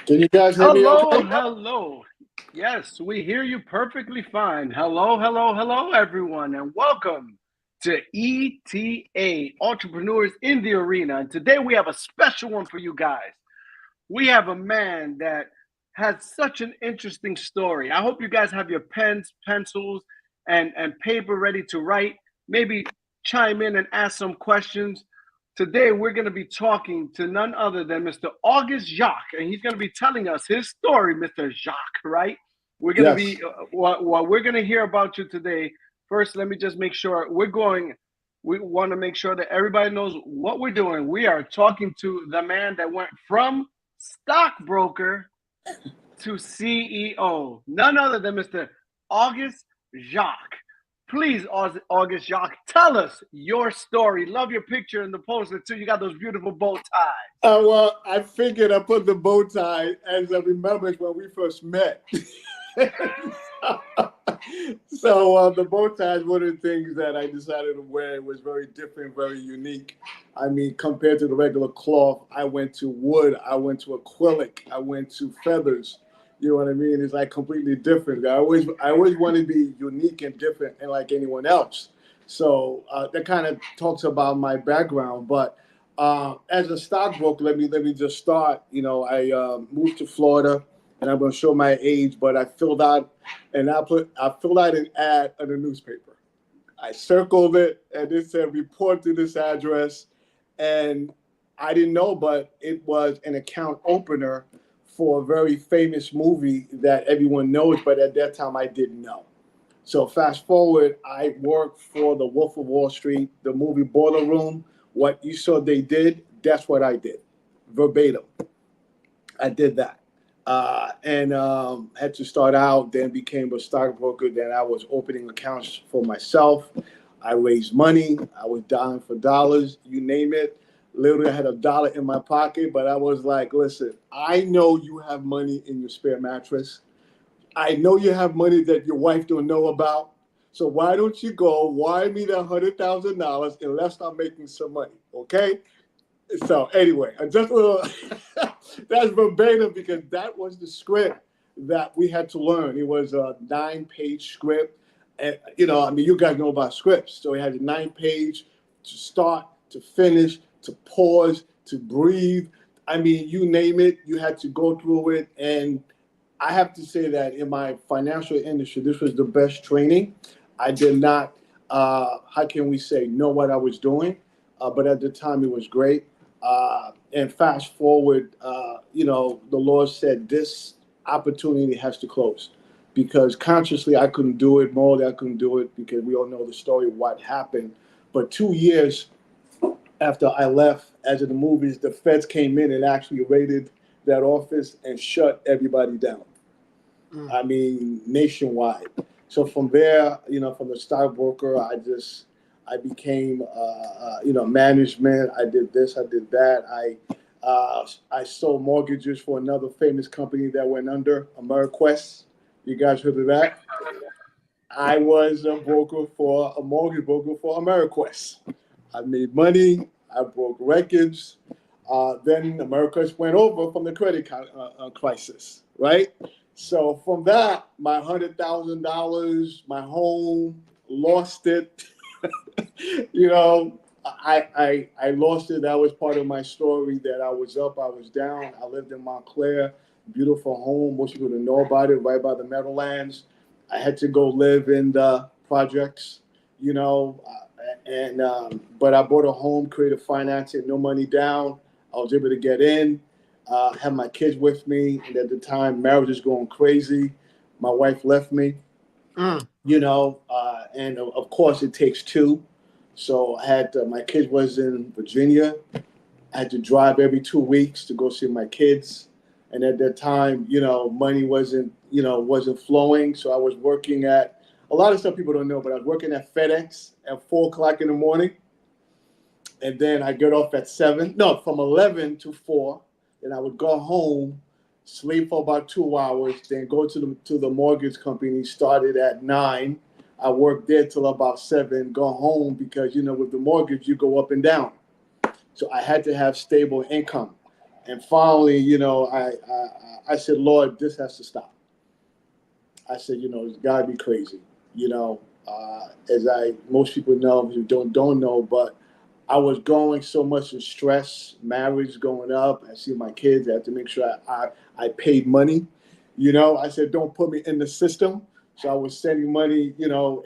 Can you guys hear me Hello, okay? hello. Yes, we hear you perfectly fine. Hello, hello, hello, everyone, and welcome to ETA, Entrepreneurs in the Arena. And today we have a special one for you guys. We have a man that has such an interesting story. I hope you guys have your pens, pencils, and paper ready to write. Maybe chime in and ask some questions. Today, we're going to be talking to none other than Mr. Auguste Jacques, and he's going to be telling us his story, Mr. Jacques, right? We're going to Yes. be, what we're going to hear about you today. First, let me just make sure we want to make sure that everybody knows what we're doing. We are talking to the man that went from stockbroker to CEO, none other than Mr. Auguste Jacques. Please, August Jacques, tell us your story. Love your picture in the poster too. You got those beautiful bow ties. Well, I figured I put the bow tie as I remembered when we first met. So the bow tie is one of the things that I decided to wear. It was very different, very unique. I mean, compared to the regular cloth, I went to wood, I went to acrylic, I went to feathers. You know what I mean? It's like completely different. I always want to be unique and different and like anyone else. So that kind of talks about my background. But as a stockbroker, let me just start. I moved to Florida, and I'm going to show my age. But I filled out an ad in the newspaper. I circled it, and it said report to this address, and I didn't know, but it was an account opener for a very famous movie that everyone knows, but at that time I didn't know. So fast forward, I worked for the Wolf of Wall Street, the movie Boiler Room. What you saw they did, that's what I did, verbatim. I did that. And had to start out, then became a stockbroker. Then I was opening accounts for myself. I raised money. I was dialing for dollars, you name it. Literally, I had $1 in my pocket, but I was like, listen, I know you have money in your spare mattress. I know you have money that your wife don't know about. So why don't you go wire me that $100,000 and let's start making some money, okay? So anyway, I just a little that's verbatim because that was the script that we had to learn. It was a 9-page script, and I mean, you guys know about scripts, so it had a 9-page to start, to finish, to pause, to breathe. I mean, you name it, you had to go through it, and I have to say that in my financial industry, this was the best training. I did not, how can we say, know what I was doing, but at the time it was great. And fast forward, the Lord said this opportunity has to close because consciously I couldn't do it, morally I couldn't do it because we all know the story of what happened. But 2 years after I left, as in the movies, the feds came in and actually raided that office and shut everybody down. I mean, nationwide. So from there, from the stockbroker, I became, management. I did this, I did that. I sold mortgages for another famous company that went under, AmeriQuest. You guys heard of that? I was a mortgage broker for AmeriQuest. I made money. I broke records. Then AmeriQuest went over from the credit crisis, right? So from that, my $100,000, my home, lost it. I lost it. That was part of my story. That I was up, I was down. I lived in Montclair, beautiful home. Most people don't know about it, right by the Meadowlands. I had to go live in the projects, and but I bought a home, creative financing, no money down. I was able to get in, had my kids with me, and at the time, marriage is going crazy. My wife left me, and of course, it takes two. So I had my kids was in Virginia. I had to drive every 2 weeks to go see my kids, and at that time, money wasn't flowing. So I was working at a lot of stuff people don't know, but I was working at FedEx at 4 o'clock in the morning, and then I get off at 7. No, from 11 to 4. Then I would go home, sleep for about 2 hours, then go to the mortgage company. Started at 9. I worked there till about 7. Go home because with the mortgage you go up and down. So I had to have stable income. And finally, I said, Lord, this has to stop. I said, it's got to be crazy. As most people know, who don't know, but I was going so much in stress, marriage going up. I see my kids. I had to make sure I paid money. I said, don't put me in the system. So I was sending money,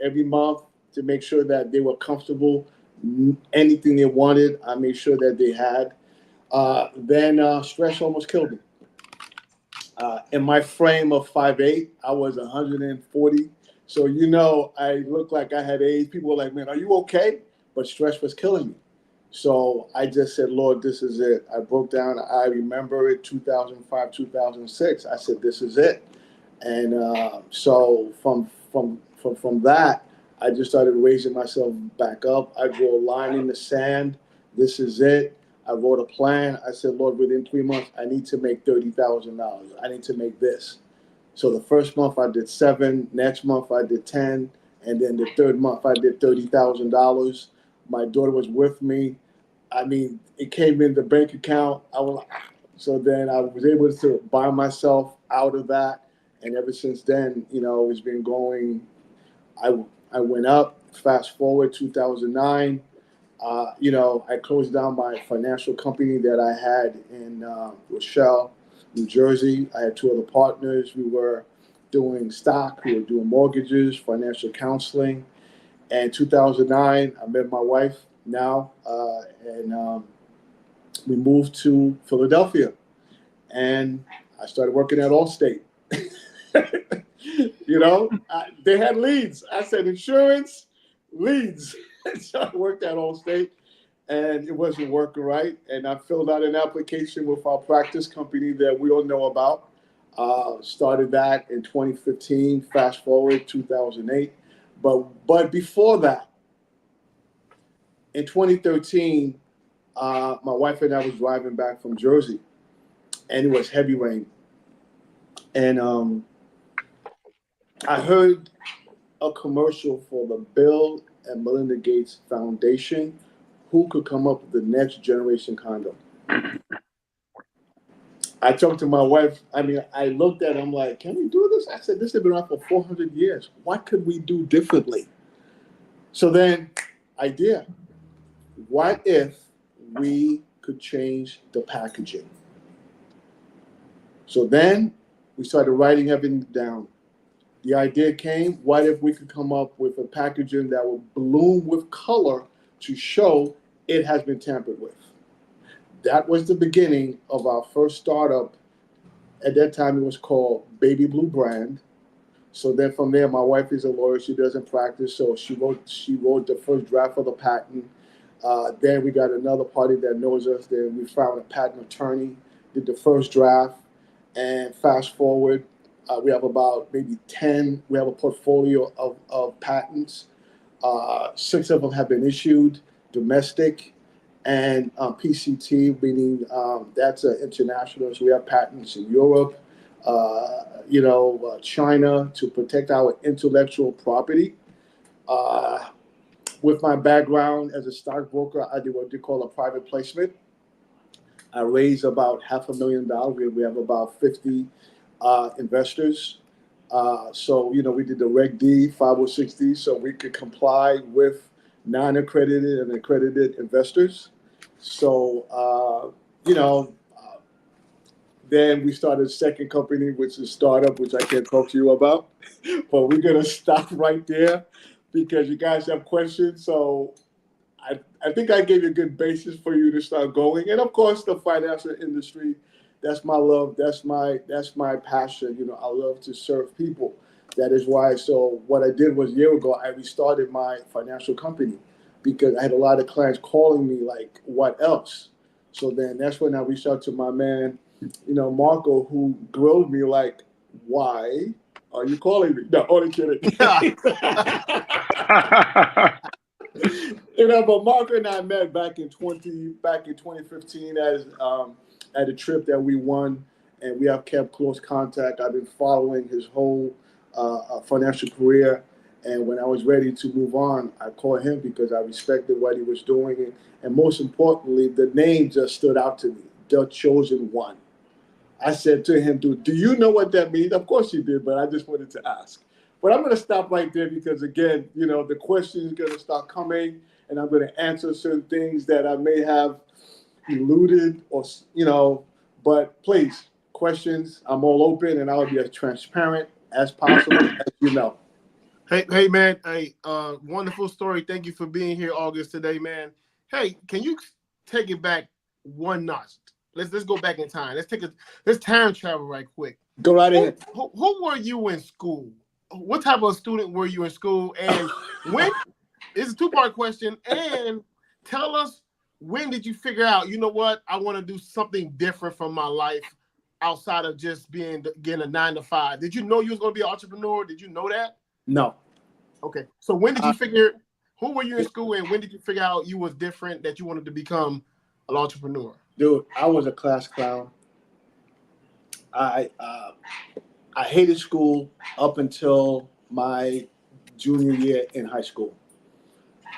every month to make sure that they were comfortable. Anything they wanted, I made sure that they had. Then stress almost killed me. In my frame of 5'8", I was 140. So, I looked like I had AIDS. People were like, man, are you okay? But stress was killing me. So I just said, Lord, this is it. I broke down. I remember it, 2005, 2006. I said, this is it. And so from that, I just started raising myself back up. I drew a line in the sand. This is it. I wrote a plan. I said, Lord, within 3 months, I need to make $30,000. I need to make this. So the first month I did 7. Next month I did 10. And then the third month I did $30,000. My daughter was with me. I mean, it came in the bank account. I was like, so then I was able to buy myself out of that. And ever since then, it's been going. I went up. Fast forward 2009. I closed down my financial company that I had in Rochelle, New Jersey. I had 2 other partners. We were doing stock. We were doing mortgages, financial counseling. And 2009, I met my wife now, and we moved to Philadelphia. And I started working at Allstate. They had leads. I said insurance, leads. So I worked at Allstate, and it wasn't working right. And I filled out an application with our practice company that we all know about. Started that in 2015. Fast forward 2008, but before that, in 2013, my wife and I was driving back from Jersey, and it was heavy rain, and I heard a commercial for the Bill and Melinda Gates Foundation. Who could come up with the next generation condom? I talked to my wife. I looked at him like, can we do this? I said, this has been around for 400 years. What could we do differently? So then, idea. What if we could change the packaging? So then we started writing everything down. The idea came, what if we could come up with a packaging that would bloom with color to show it has been tampered with? That was the beginning of our first startup. At that time, it was called Baby Blue Brand. So then from there, my wife is a lawyer. She doesn't practice, so she wrote the first draft of the patent. Then we got another party that knows us. Then we found a patent attorney, did the first draft, and fast forward, we have about maybe 10. We have a portfolio of patents. 6 of them have been issued, domestic, and PCT, meaning that's international. So we have patents in Europe, China, to protect our intellectual property. With my background as a stockbroker, I did what they call a private placement. I raised about $500,000. We have about 50 investors. So we did the Reg D 506D so we could comply with non-accredited and accredited investors. So, then we started a second company, which is startup, which I can't talk to you about. But we're going to stop right there because you guys have questions. So I think I gave you a good basis for you to start going. And of course, the financial industry, that's my love. That's my passion. I love to serve people. That is why. So what I did was a year ago, I restarted my financial company because I had a lot of clients calling me like, what else? So then that's when I reached out to my man, Marco, who grilled me like, why are you calling me? No, only kidding. But Marco and I met back in 2015 as at a trip that we won, and we have kept close contact. I've been following his whole financial career, and when I was ready to move on, I called him because I respected what he was doing, and most importantly, the name just stood out to me. the chosen one. I said to him, dude, do you know what that means? Of course you did, but I just wanted to ask. But I'm going to stop right there because, again, the question is going to start coming, and I'm going to answer certain things that I may have eluded but please, questions, I'm all open, and I'll be as transparent as possible, as you know. Hey, man. Hey, wonderful story. Thank you for being here, August, today, man. Hey, can you take it back one notch? Let's go back in time. Let's time travel right quick. Go right ahead. Who were you in school? What type of student were you in school? And when it's a two-part question. And tell us, when did you figure out, you know what, I want to do something different from my life outside of just getting a 9 to 5? Did you know you was going to be an entrepreneur? Did you know that? No. Okay. So when did you figure, who were you in school, and when did you figure out you was different, that you wanted to become an entrepreneur? Dude, I was a class clown. I hated school up until my junior year in high school.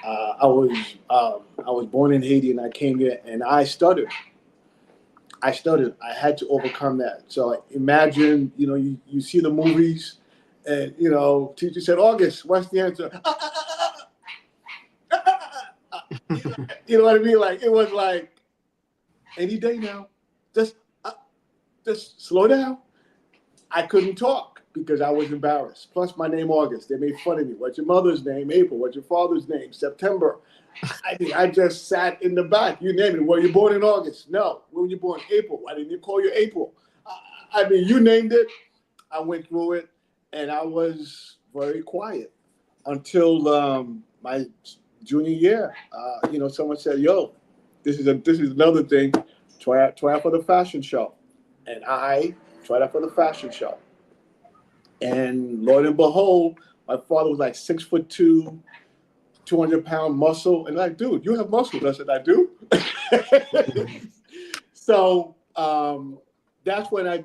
I was born in Haiti, and I came here, and I stuttered. I had to overcome that. So imagine, you see the movies, and teacher said, August, what's the answer? You know what I mean? Like, it was like, any day now, just slow down. I couldn't talk because I was embarrassed. Plus, my name August. They made fun of me. What's your mother's name? April. What's your father's name? September. I just sat in the back. You name it. Were you born in August? No. When were you born? April. Why didn't you call you April? You named it. I went through it, and I was very quiet until my junior year. Someone said, "Yo, this is another thing. Try out for the fashion show," and I tried out for the fashion show. And Lord and behold, my father was like 6'2", 200-pound muscle. And like, dude, you have muscles. I said, I do. So that's when I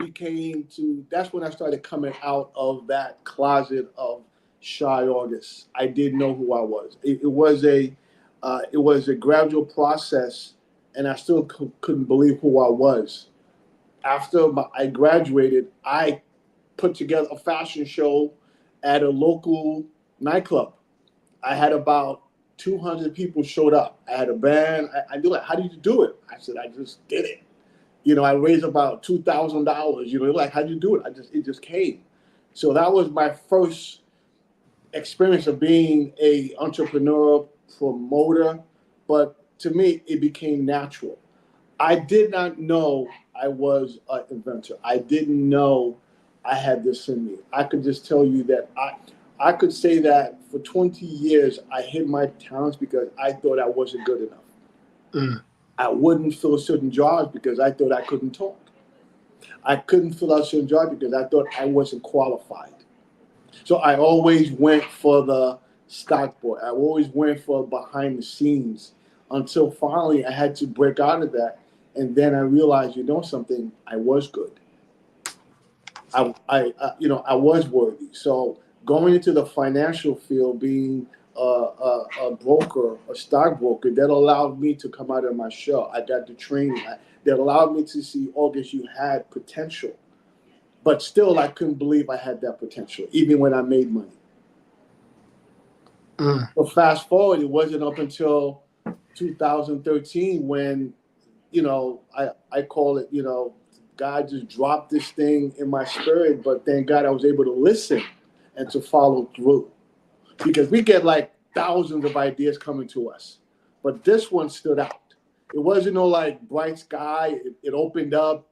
started coming out of that closet of shy August. I didn't know who I was. It was a gradual process, and I still couldn't believe who I was. After I graduated, I put together a fashion show at a local nightclub. I had about 200 people showed up. I had a band. I do like, how did you do it? I said, I just did it. I raised about $2,000. Like, how did you do it? It just came. So that was my first experience of being a entrepreneur, promoter. But to me, it became natural. I did not know I was an inventor. I didn't know I had this in me. I could just tell you that I could say that for 20 years, I hid my talents because I thought I wasn't good enough. Mm. I wouldn't fill certain jobs because I thought I couldn't talk. I couldn't fill out certain jobs because I thought I wasn't qualified. So I always went for the stockboard. I always went for behind the scenes until finally I had to break out of that. And then I realized, something, I was good. I was worthy. So going into the financial field, being a broker, a stockbroker, that allowed me to come out of my shell. I got the training that allowed me to see, August, you had potential. But still, I couldn't believe I had that potential, even when I made money. Mm. But fast forward, it wasn't up until 2013 when, I call it, God just dropped this thing in my spirit. But thank God I was able to listen and to follow through. Because we get like thousands of ideas coming to us. But this one stood out. It wasn't no like bright sky. It opened up.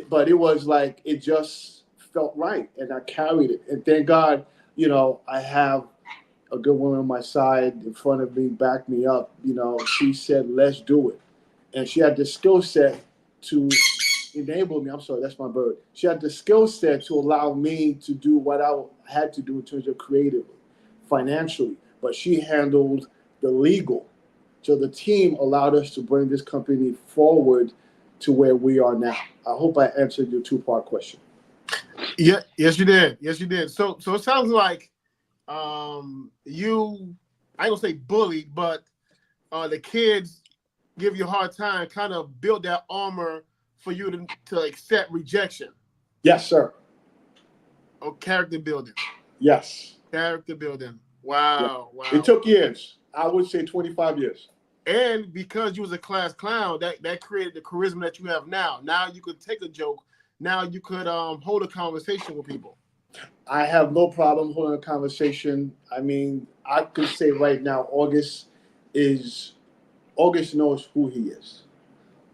But it was like, it just felt right. And I carried it. And thank God, I have a good woman on my side in front of me, back me up. She said, let's do it. And she had the skill set to enable me. I'm sorry, that's my bird. She had the skill set to allow me to do what I had to do in terms of creatively, financially. But she handled the legal. So the team allowed us to bring this company forward to where we are now. I hope I answered your two-part question. Yeah, yes, you did. Yes, you did. So it sounds like you, I ain't gonna say bullied, but the kids give you a hard time, kind of build that armor for you to accept rejection? Yes, sir. Or character building? Yes. Character building. Yeah. Wow. Wow. It took years. I would say 25 years. And because you was a class clown, that created the charisma that you have now. Now you could take a joke. Now you could hold a conversation with people. I have no problem holding a conversation. I mean, I could say right now, August knows who he is.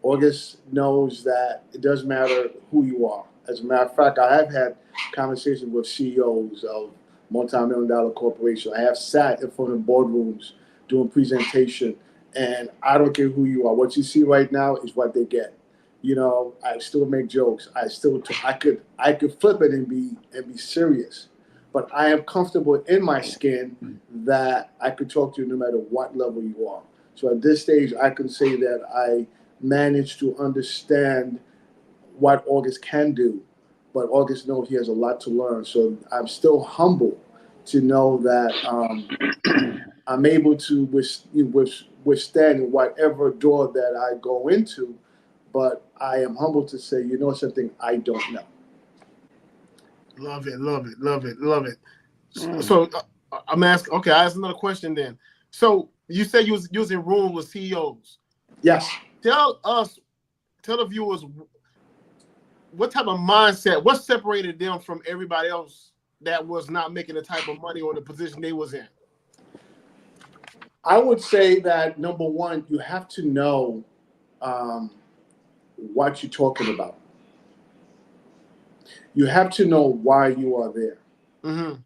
August knows that it doesn't matter who you are. As a matter of fact, I have had conversations with CEOs of multi-million-dollar corporations. I have sat in front of boardrooms doing presentation, and I don't care who you are. What you see right now is what they get. You know, I still make jokes. I could flip it and be serious, but I am comfortable in my skin that I could talk to you no matter what level you are. So at this stage, I can say that I managed to understand what August can do, but August knows he has a lot to learn. So I'm still humble to know that I'm able to withstand in whatever door that I go into, but I am humble to say, you know something, I don't know. Love it. So I'm asking. Okay, I ask another question then. So you said you was in rooms with CEOs. Yes. Tell the viewers what type of mindset, what separated them from everybody else that was not making the type of money or the position they was in. I would say that number one, you have to know what you're talking about. You have to know why you are there. Mm-hmm.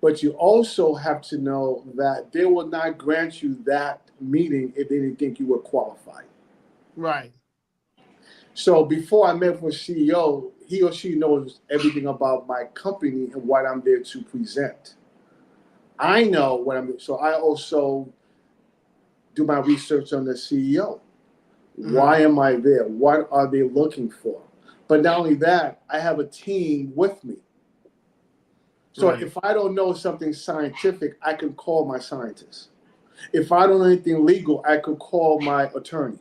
But you also have to know that they will not grant you that meeting if they didn't think you were qualified. Right. So before I met with CEO, he or she knows everything about my company and what I'm there to present. I know what I'm doing. So I also do my research on the CEO. Mm-hmm. Why am I there? What are they looking for? But not only that, I have a team with me. So Right. if I don't know something scientific, I can call my scientist. If I don't know anything legal, I could call my attorney.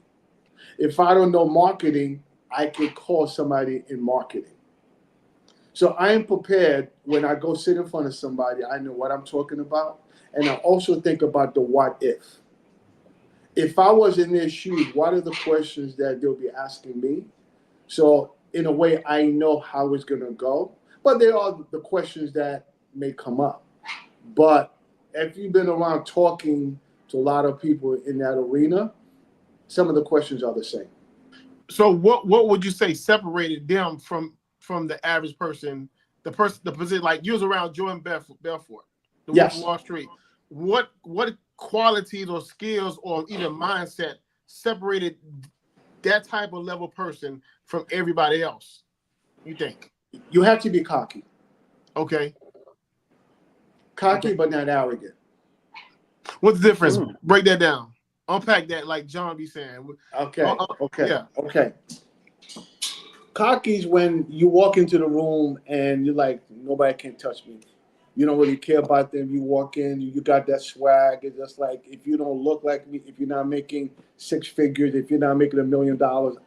If I don't know marketing, I could call somebody in marketing. So I am prepared when I go sit in front of somebody, I know what I'm talking about. And I also think about the what if. If I was in their shoes, what are the questions that they'll be asking me? So in a way, I know how it's going to go. But there are the questions that may come up. But if you've been around talking to a lot of people in that arena, some of the questions are the same. So what would you say separated them from the average person, the position, like you was around Jordan Belfort, the Wolf of Yes. Wall Street. What qualities or skills or even mindset separated that type of level person from everybody else, you think? You have to be cocky. Okay. Cocky, Okay. but not arrogant. What's the difference? Break that down. Unpack that like John be saying. Okay. Yeah. Okay. Cocky is when you walk into the room and you're like, nobody can touch me. You don't really care about them. You walk in, you got that swag. It's just like, if you don't look like me, if you're not making six figures, if you're not making $1 million,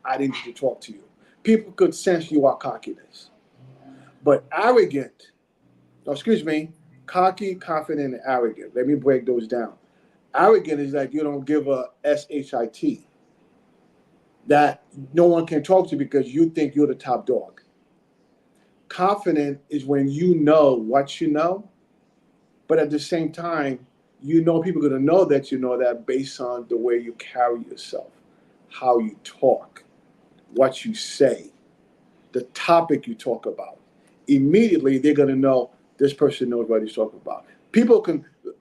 I didn't need to talk to you. People could sense you are cockiness. But arrogant, cocky, confident, and arrogant. Let me break those down. Arrogant is like you don't give a shit that no one can talk to because you think you're the top dog. Confident is when you know what you know, but at the same time, you know people are going to know that you know that based on the way you carry yourself, how you talk, what you say, the topic you talk about. Immediately, they're going to know this person knows what he's talking about.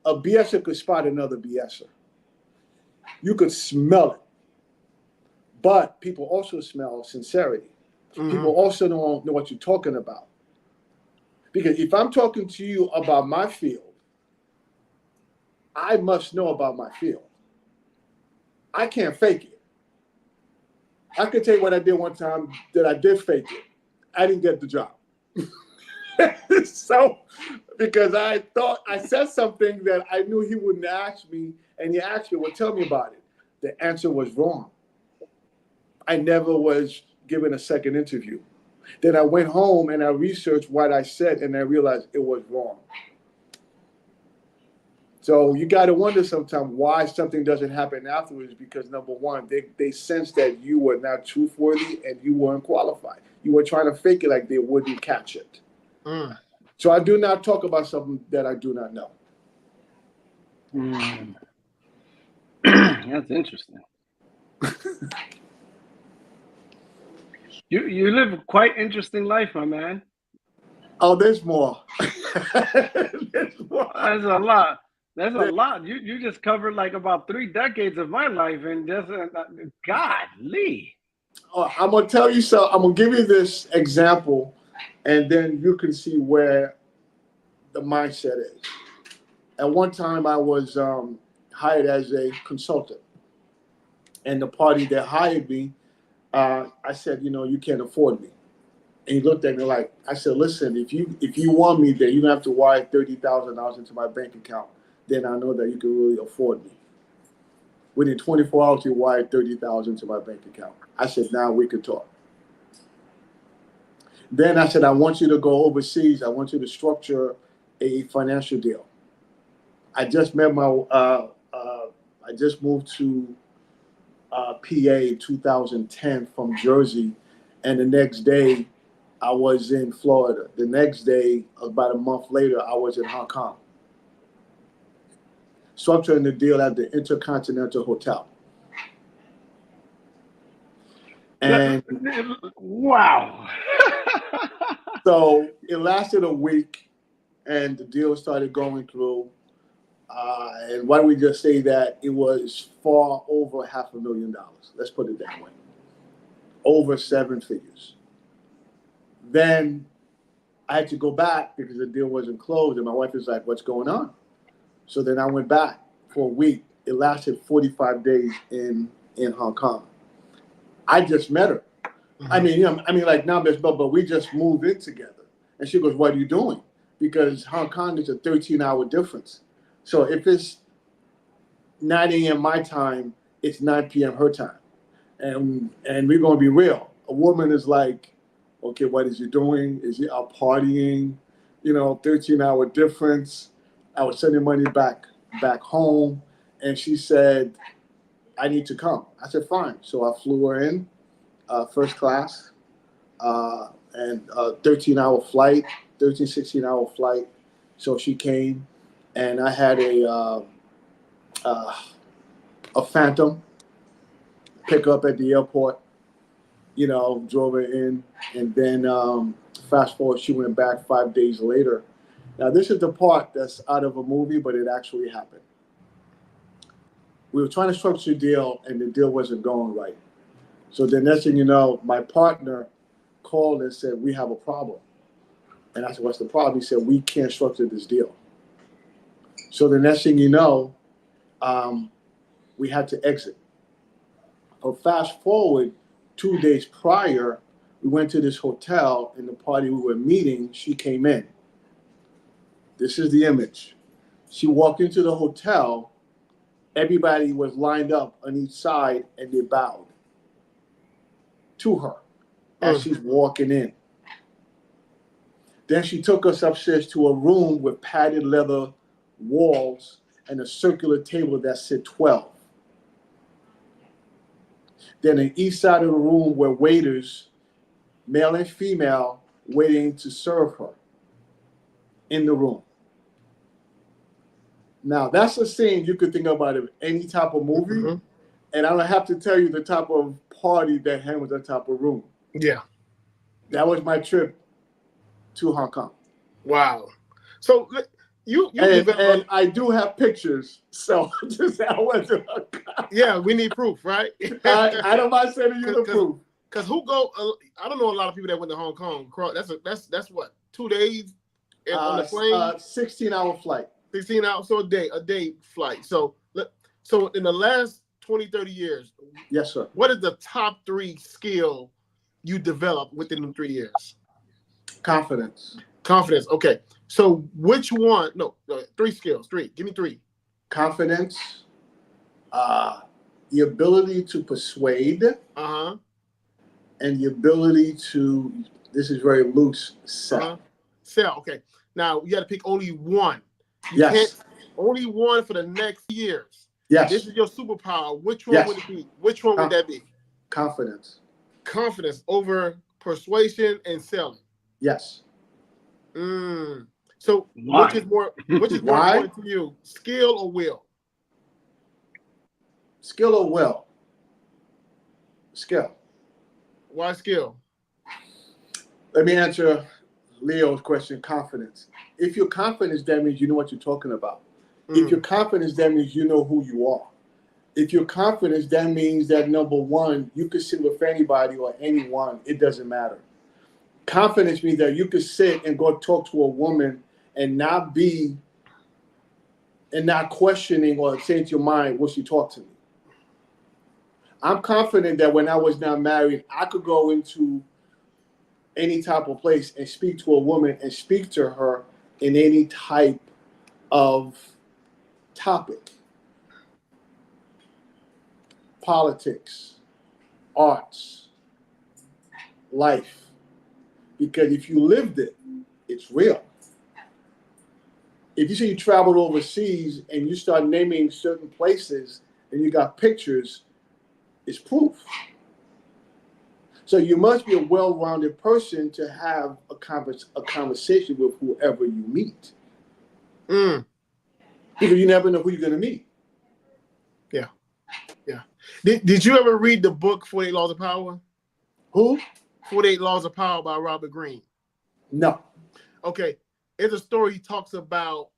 A BSer could spot another BSer. You could smell it. But people also smell sincerity. Mm-hmm. People also know what you're talking about. Because if I'm talking to you about my field, I must know about my field. I can't fake it. I can tell you what I did one time that I did fake it. I didn't get the job. So, because I thought I said something that I knew he wouldn't ask me, and he asked me, well, tell me about it. The answer was wrong. I never was given a second interview. Then I went home and I researched what I said, and I realized it was wrong. So you got to wonder sometimes why something doesn't happen afterwards, because number one, they sense that you were not truthworthy and you weren't qualified. You were trying to fake it like they wouldn't catch it. Mm. So I do not talk about something that I do not know. That's interesting. You live a quite interesting life, my man. Oh, there's more. There's more. That's a lot. That's a lot. You just covered like about 3 decades of my life, and just godly. I'm gonna tell you so. I'm gonna give you this example, and then you can see where the mindset is. At one time, I was hired as a consultant, and the party that hired me, I said, you can't afford me. And he looked at me like, I said, listen, if you want me there, you're gonna have to wire $30,000 into my bank account. Then I know that you can really afford me. Within 24 hours, he wired $30,000 into my bank account. I said, now we can talk. Then I said, I want you to go overseas. I want you to structure a financial deal. I just met I just moved to PA in 2010 from Jersey, and the next day I was in Florida. The next day, about a month later, I was in Hong Kong, structuring the deal at the Intercontinental Hotel. And wow. so it lasted a week, and the deal started going through. And why don't we just say that it was far over $500,000? Let's put it that way. Over 7 figures. Then I had to go back because the deal wasn't closed, and my wife was like, what's going on? So then I went back for a week. It lasted 45 days in Hong Kong. I just met her. Mm-hmm. Like now, but we just moved in together. And she goes, what are you doing? Because Hong Kong is a 13-hour difference. So if it's 9 a.m. my time, it's 9 p.m. her time. And we're going to be real. A woman is like, okay, what is he doing? Is he out partying? 13-hour difference. I was sending money back home. And she said, I need to come. I said, fine. So I flew her in, first class, and a 13-hour flight, 16-hour flight. So she came, and I had a Phantom pick up at the airport, drove her in, and then fast forward, she went back 5 days later. Now, this is the part that's out of a movie, but it actually happened. We were trying to structure a deal, and the deal wasn't going right. So the next thing you know, my partner called and said, we have a problem. And I said, what's the problem? He said, we can't structure this deal. So the next thing you know, we had to exit. But fast forward 2 days prior, we went to this hotel, and the party we were meeting, she came in. This is the image. She walked into the hotel. Everybody was lined up on each side, and they bowed to her as she's walking in. Then she took us upstairs to a room with padded leather walls and a circular table that said 12. Then on each side of the room were waiters, male and female, waiting to serve her in the room. Now, that's a scene you could think about in any type of movie. Mm-hmm. And I don't have to tell you the type of party that handles that type of room. Yeah. That was my trip to Hong Kong. Wow. So and I do have pictures. So just I went to Hong Kong. Yeah, we need proof, right? I don't mind sending you the proof. Because I don't know a lot of people that went to Hong Kong. That's what, 2 days on the plane? 16-hour flight. 16 hours, so a day flight. So in the last 20, 30 years, yes, sir. What is the top 3 skill you developed within the 3 years? Confidence. Okay. So which one? No, 3 skills. 3. Give me 3. Confidence. The ability to persuade. Uh-huh. and the ability to, this is very loose, sell. Sell. Okay. Now you got to pick only one. You Yes. can't, only one for the next years. Yes. This is your superpower. Which one would it be? Which one would that be? Confidence. Confidence over persuasion and selling. Yes. So Why? which is more important to you? Skill or will? Skill or will? Skill. Why skill? Let me answer Leo's question, confidence. If you're confident, that means you know what you're talking about. If you're confident, that means you know who you are. If you're confident, that means that, number one, you could sit with anybody or anyone. It doesn't matter. Confidence means that you could sit and go talk to a woman and not questioning or saying to your mind, will she talk to me? I'm confident that when I was not married, I could go into any type of place and speak to a woman and speak to her in any type of topic. Politics, arts, life. Because if you lived it, it's real. If you say you traveled overseas and you start naming certain places and you got pictures, it's proof. So you must be a well-rounded person to have a conversation with whoever you meet. Because you never know who you're going to meet. Yeah. Yeah. Did you ever read the book 48 Laws of Power? Who? 48 Laws of Power by Robert Greene. No. Okay. It's a story he talks about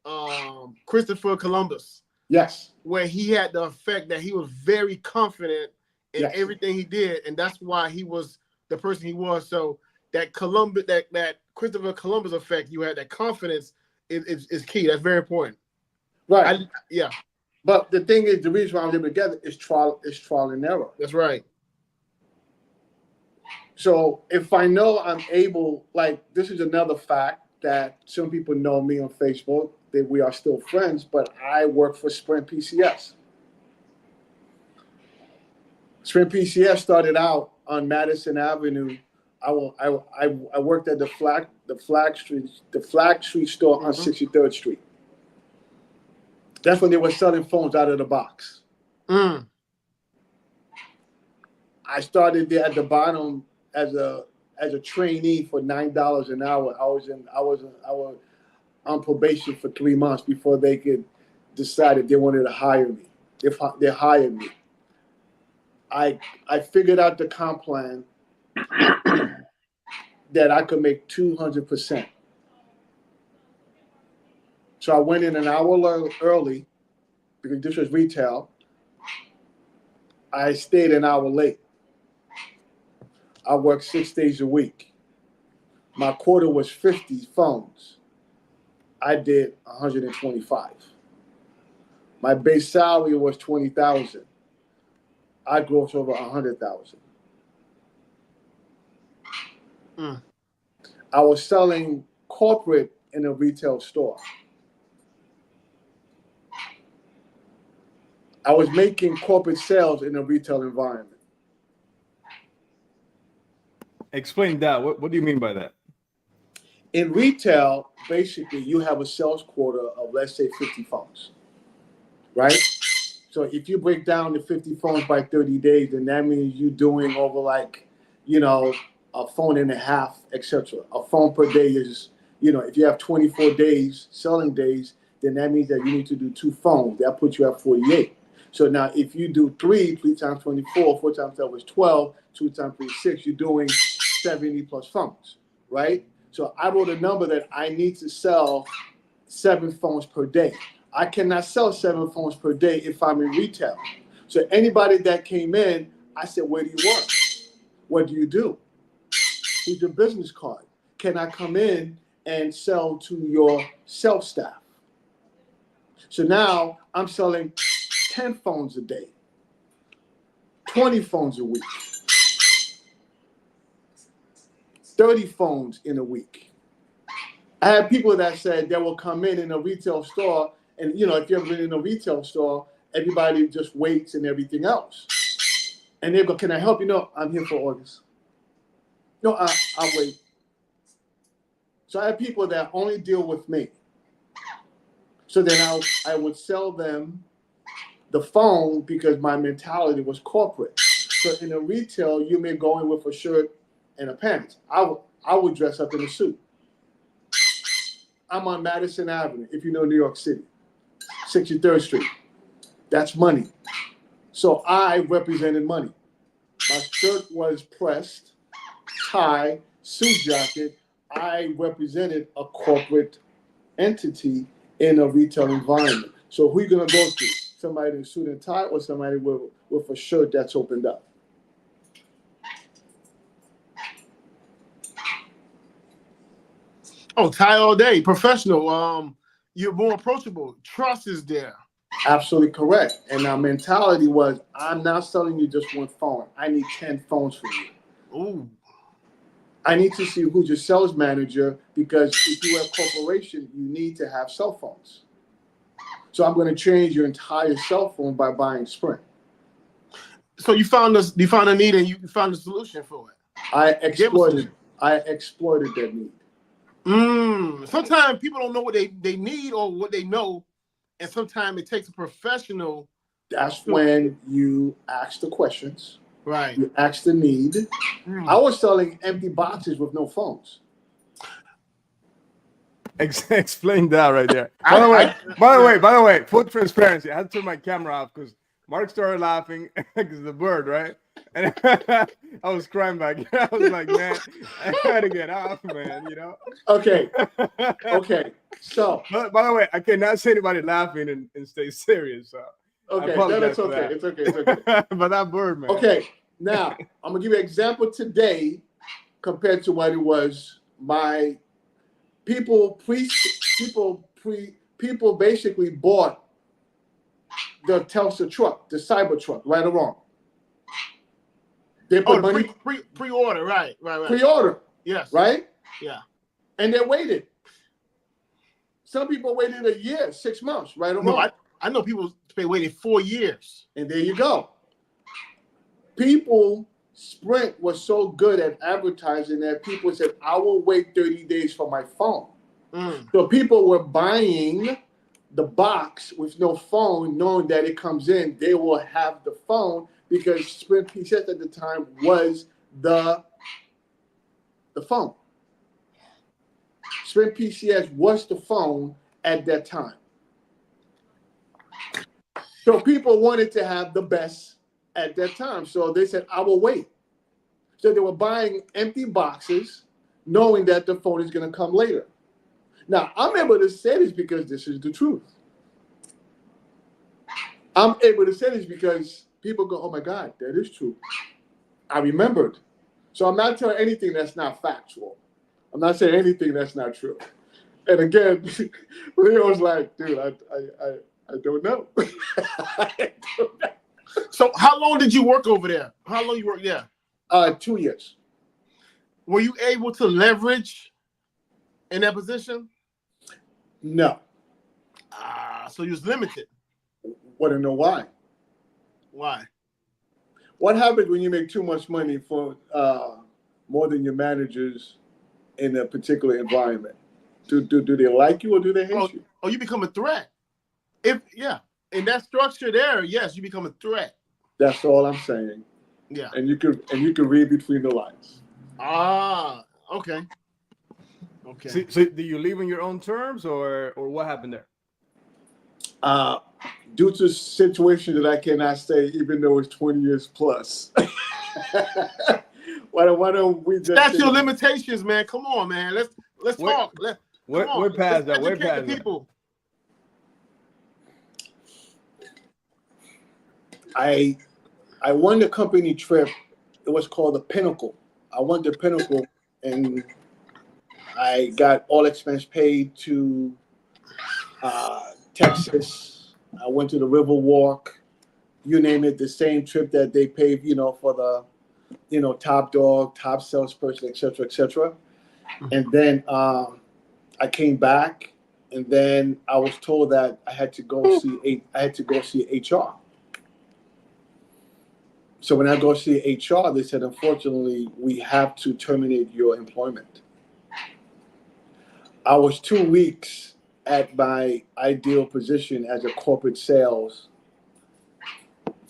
Christopher Columbus. Yes. Where he had the effect that he was very confident in everything he did, and that's why he was the person he was. So that Christopher Columbus effect, you had that confidence is key. That's very important. Right. Yeah. But the thing is, the reason why I'm able together is trial and error. That's right. So if I know I'm able, like, this is another fact that some people know me on Facebook, that we are still friends, but I work for Sprint PCS. Sprint PCS started out on Madison Avenue. I worked at the Flag Street store on 63rd Street. That's when they were selling phones out of the box. I started there at the bottom as a trainee for $9 an hour. I was on probation for 3 months before they could decide if they wanted to hire me. They hired me. I figured out the comp plan that I could make 200%. So I went in an hour early because this was retail. I stayed an hour late. I worked 6 days a week. My quota was 50 phones. I did 125. My base salary was $20,000. I grossed over $100,000. I was selling corporate in a retail store. I was making corporate sales in a retail environment. Explain that. What do you mean by that? In retail, basically, you have a sales quota of, let's say, 50 phones, right? So if you break down the 50 phones by 30 days, then that means you're doing over a phone and a half, etc. A phone per day is, if you have 24 days, selling days, then that means that you need to do 2 phones. That puts you at 48. So now if you do 3 times 24, 4 times that was 12, 2 times 3 is 6, you're doing 70 plus phones, right? So I wrote a number that I need to sell 7 phones per day. I cannot sell 7 phones per day if I'm in retail. So anybody that came in, I said, where do you work? What do you do? Here's your business card. Can I come in and sell to your sales staff? So now I'm selling 10 phones a day, 20 phones a week, 30 phones in a week. I had people that said they will come in a retail store, and if you've ever been in a retail store, everybody just waits and everything else. And they go, can I help you? No, I'm here for August. No, I wait. So I have people that only deal with me. So then I would sell them the phone because my mentality was corporate. So in a retail, you may go in with a shirt and a pants. I would dress up in a suit. I'm on Madison Avenue, if you know New York City, 63rd Street. That's money. So I represented money. My shirt was pressed, tie, suit jacket. I represented a corporate entity in a retail environment. So who are you going to go to? Somebody in a suit and tie or somebody with a shirt that's opened up? Oh, tie all day, professional. You're more approachable. Trust is there. Absolutely correct. And our mentality was, I'm not selling you just one phone. I need 10 phones for you. Ooh. I need to see who's your sales manager because if you have a corporation, you need to have cell phones. So I'm going to change your entire cell phone by buying Sprint. So you found a need and you found a solution for it. I exploited that need. Sometimes people don't know what they need or what they know, and sometimes it takes a professional. That's when you ask the questions. Right. You ask the need. I was selling empty boxes with no phones. Explain that right there. By the way, full transparency. I had to turn my camera off because Mark started laughing because the bird, right? And I was crying back. I was like, man, I gotta get off, man. You know. Okay. So. By the way, I cannot see anybody laughing and stay serious. So. Okay. No, that's okay. It's okay. But that bird, man. Okay. Now I'm gonna give you an example today compared to what it was. My people basically bought the Tesla truck, the Cyber truck, right or wrong. They put money pre-order, right. Pre-order, yes, right, yeah, and they waited. Some people waited a year, 6 months, right or wrong. No, I know people waited 4 years, and there you go. Sprint was so good at advertising that people said, I will wait 30 days for my phone. So people were buying the box with no phone, knowing that it comes in, they will have the phone because Sprint PCS at the time was the phone. Sprint PCS was the phone at that time. So people wanted to have the best at that time. So they said, I will wait. So they were buying empty boxes, knowing that the phone is going to come later. Now, I'm able to say this because this is the truth. I'm able to say this because people go, oh my God, that is true. I remembered. So I'm not telling anything that's not factual. I'm not saying anything that's not true. And again, Leo's like, dude, I don't know. I don't know. So how long did you work over there? How long you worked there? 2 years. Were you able to leverage in that position? No. So you was limited. Want to know why? Why? What happens when you make too much money for more than your managers in a particular environment? Do they like you or do they hate you? Oh, you become a threat. In that structure there, yes, you become a threat. That's all I'm saying. Yeah. And you can read between the lines. Okay. So do you leave on your own terms or what happened there? Due to a situation that I cannot say, even though it's 20 years plus. Why don't we just that's your limitations, man. Come on, man. Let's talk. We're past that. We're past people. I won the company trip. It was called the Pinnacle. I won the Pinnacle, and I got all expense paid to Texas. I went to the Riverwalk. You name it, the same trip that they paid, for the, top dog, top salesperson, et cetera, et cetera. And then I came back, and then I was told that I had to go see HR. So when I go see HR, they said, unfortunately, we have to terminate your employment. I was 2 weeks at my ideal position as a corporate sales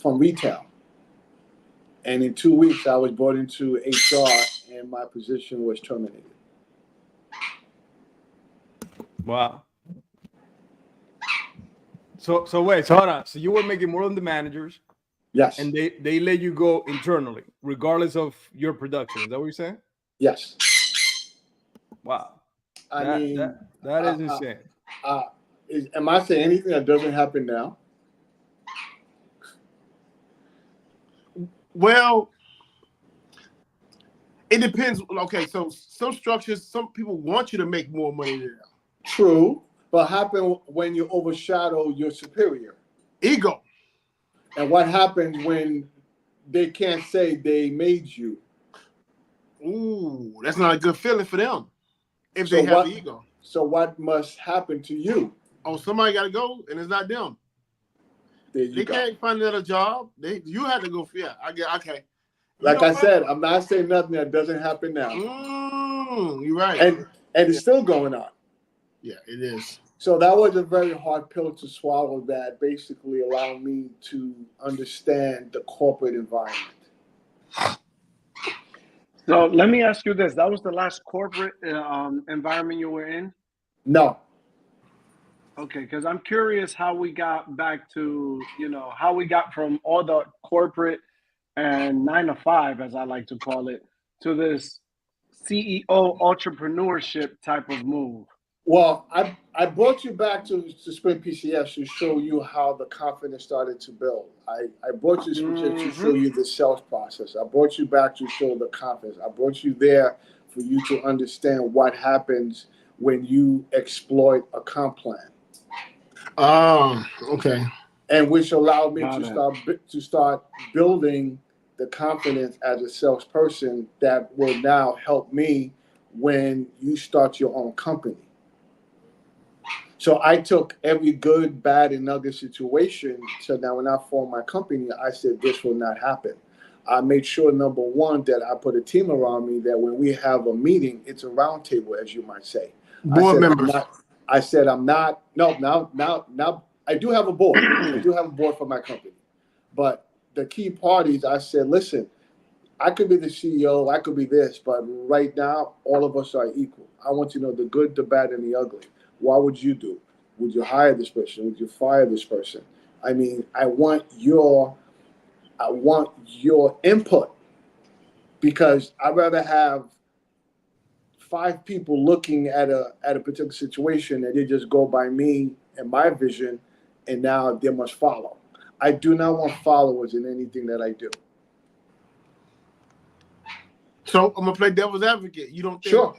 from retail. And in 2 weeks, I was brought into HR and my position was terminated. Wow. So wait, so hold on. So you were making more than the managers, Yes. and they let you go internally, regardless of your production. Is that what you're saying? Yes. Wow. I That mean, that is insane. am I saying anything that doesn't happen now? Well, it depends. Okay, so some structures, some people want you to make more money than them. True, but happen when you overshadow your superior. Ego. And what happens when they can't say they made you? Ooh, that's not a good feeling for them if So they have what? the ego. So what must happen to you? Oh, somebody got to go, and it's not them. There you They go. can't find another job. You had to go. Yeah, I get. Okay. Like I said, I'm not saying nothing that doesn't happen now. You're right. And it's still going on. Yeah, it is. So that was a very hard pill to swallow. That basically allowed me to understand the corporate environment. So let me ask you this: that was the last corporate environment you were in? No. Okay, because I'm curious how we got back to, how we got from all the corporate and 9 to 5, as I like to call it, to this CEO entrepreneurship type of move. Well, I brought you back to Sprint PCS to show you how the confidence started to build. I brought you to Sprint to show you the sales process. I brought you back to show the confidence. I brought you there for you to understand what happens when you exploit a comp plan. Oh, okay. And which allowed me Got to start building the confidence as a salesperson that will now help me when you start your own company. So I took every good, bad, and ugly situation. So now when I formed my company, I said this will not happen. I made sure, number one, that I put a team around me that when we have a meeting, it's a round table, as you might say. Board members. Now I do have a board. I do have a board for my company. But the key parties, I said, listen, I could be the CEO, I could be this, but right now, all of us are equal. I want you to know the good, the bad, and the ugly. What would you do? Would you hire this person? Would you fire this person? I mean, I want your input, because I'd rather have 5 people looking at a particular situation and they just go by me and my vision, and now they must follow. I do not want followers in anything that I do. So I'm gonna play devil's advocate. You don't think Sure.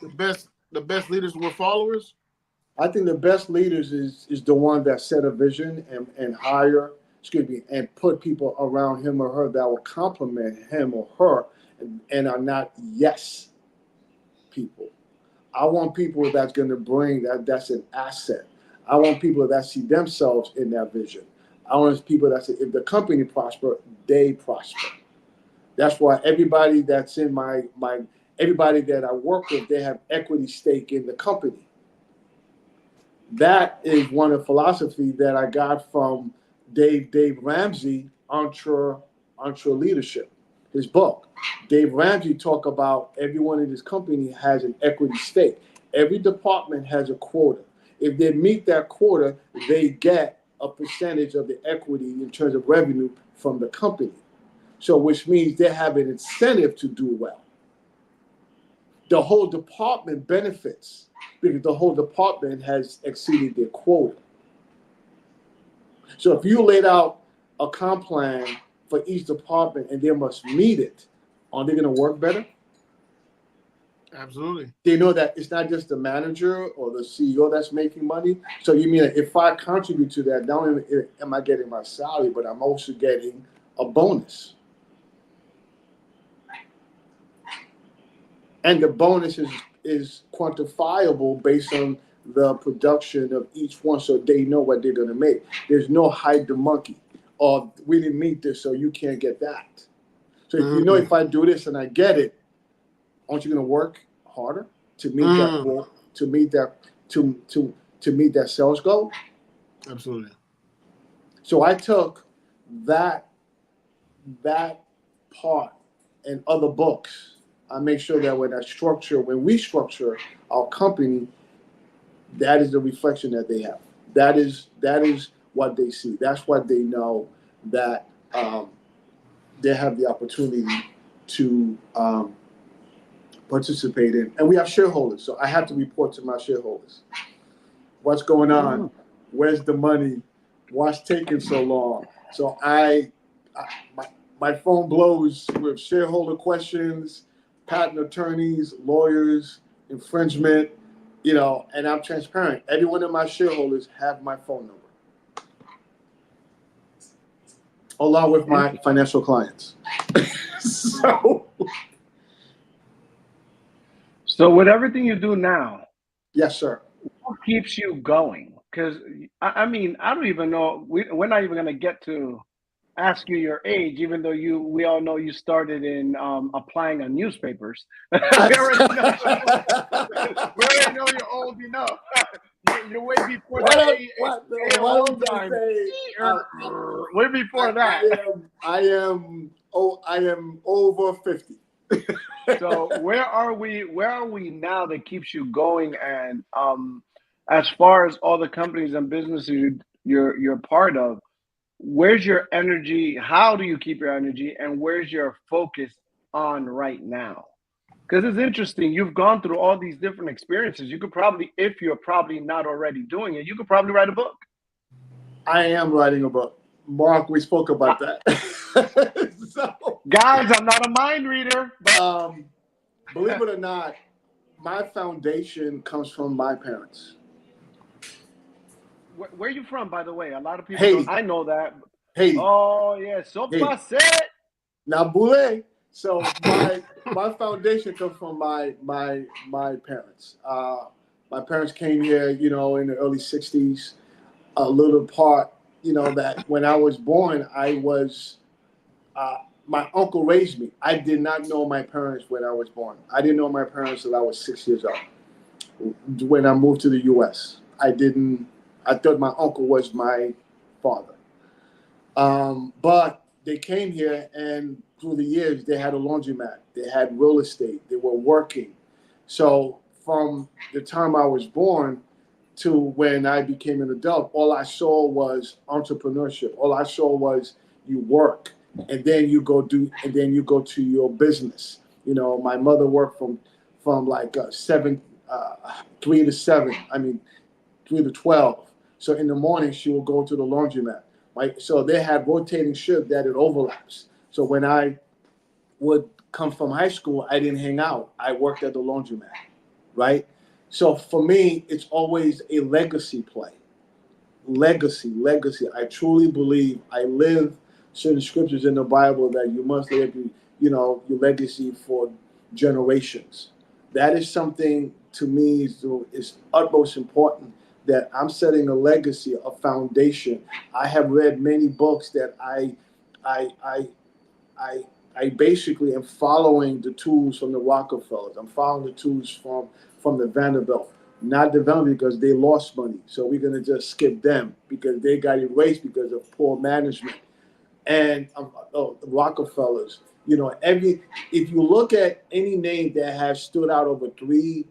the best leaders were followers? I think the best leaders is the one that set a vision and and put people around him or her that will complement him or her and are not yes people. I want people that's going to bring that's an asset. I want people that see themselves in that vision. I want people that say if the company prosper, they prosper. That's why everybody that's in everybody that I work with, they have equity stake in the company. That is one of the philosophy that I got from Dave Ramsey, Entre Leadership, his book. Dave Ramsey talk about everyone in his company has an equity stake. Every department has a quota. If they meet that quota, they get a percentage of the equity in terms of revenue from the company. So which means they have an incentive to do well. The whole department benefits because the whole department has exceeded their quota. So if you laid out a comp plan for each department and they must meet it, are they going to work better? Absolutely. They know that it's not just the manager or the CEO that's making money. So you mean if I contribute to that, not only am I getting my salary, but I'm also getting a bonus. And the bonus is quantifiable based on the production of each one, so they know what they're going to make. There's no hide the monkey, or we didn't meet this, so you can't get that. So if you know, if I do this and I get it, aren't you going to work harder to meet that goal, to meet that sales goal? Absolutely. So I took that part and other books. I make sure that when we structure our company, that is the reflection that they have. That is what they see. That's what they know, that they have the opportunity to participate in. And we have shareholders, so I have to report to my shareholders. What's going on? Where's the money? What's taking so long? So my phone blows with shareholder questions, patent attorneys, lawyers, infringement, and I'm transparent. Every one of my shareholders have my phone number, along with my financial clients. So with everything you do now, Yes, sir. what keeps you going? Because I don't even know. We're not even going to get to ask you your age, even though we all know you started in applying on newspapers. we already know you're old enough. You're way before that. Way before that. I am over 50. So where are we now that keeps you going? And as far as all the companies and businesses you're part of, where's your energy? How do you keep your energy? And where's your focus on right now? Because it's interesting. You've gone through all these different experiences. You could probably, if you're probably not already doing it, you could probably write a book. I am writing a book. Mark, we spoke about that. Guys, I'm not a mind reader. But believe it or not, my foundation comes from my parents. Where are you from, by the way? A lot of people Haiti. I know that. Haiti. Oh, yeah. So passe. Naboule. So my foundation comes from my parents. My parents came here, in the early 60s. A little part, that when I was born, my uncle raised me. I did not know my parents when I was born. I didn't know my parents until I was 6 years old. When I moved to the U.S., I thought my uncle was my father. But they came here, and through the years, they had a laundromat. They had real estate. They were working. So from the time I was born to when I became an adult, all I saw was entrepreneurship. All I saw was you work, and then you go to your business. My mother worked from like 3 to 7. 3 to 12. So in the morning, she would go to the laundromat. Right? So they had rotating shift that it overlaps. So when I would come from high school, I didn't hang out. I worked at the laundromat, right? So for me, it's always a legacy play. Legacy. I truly believe, I live certain scriptures in the Bible that you must live, your legacy for generations. That is something to me is utmost important, that I'm setting a legacy, a foundation. I have read many books that I basically am following the tools from the Rockefellers. I'm following the tools from the Vanderbilt. Not the Vanderbilt because they lost money. So we're going to just skip them because they got erased because of poor management. And the Rockefellers, if you look at any name that has stood out over 3,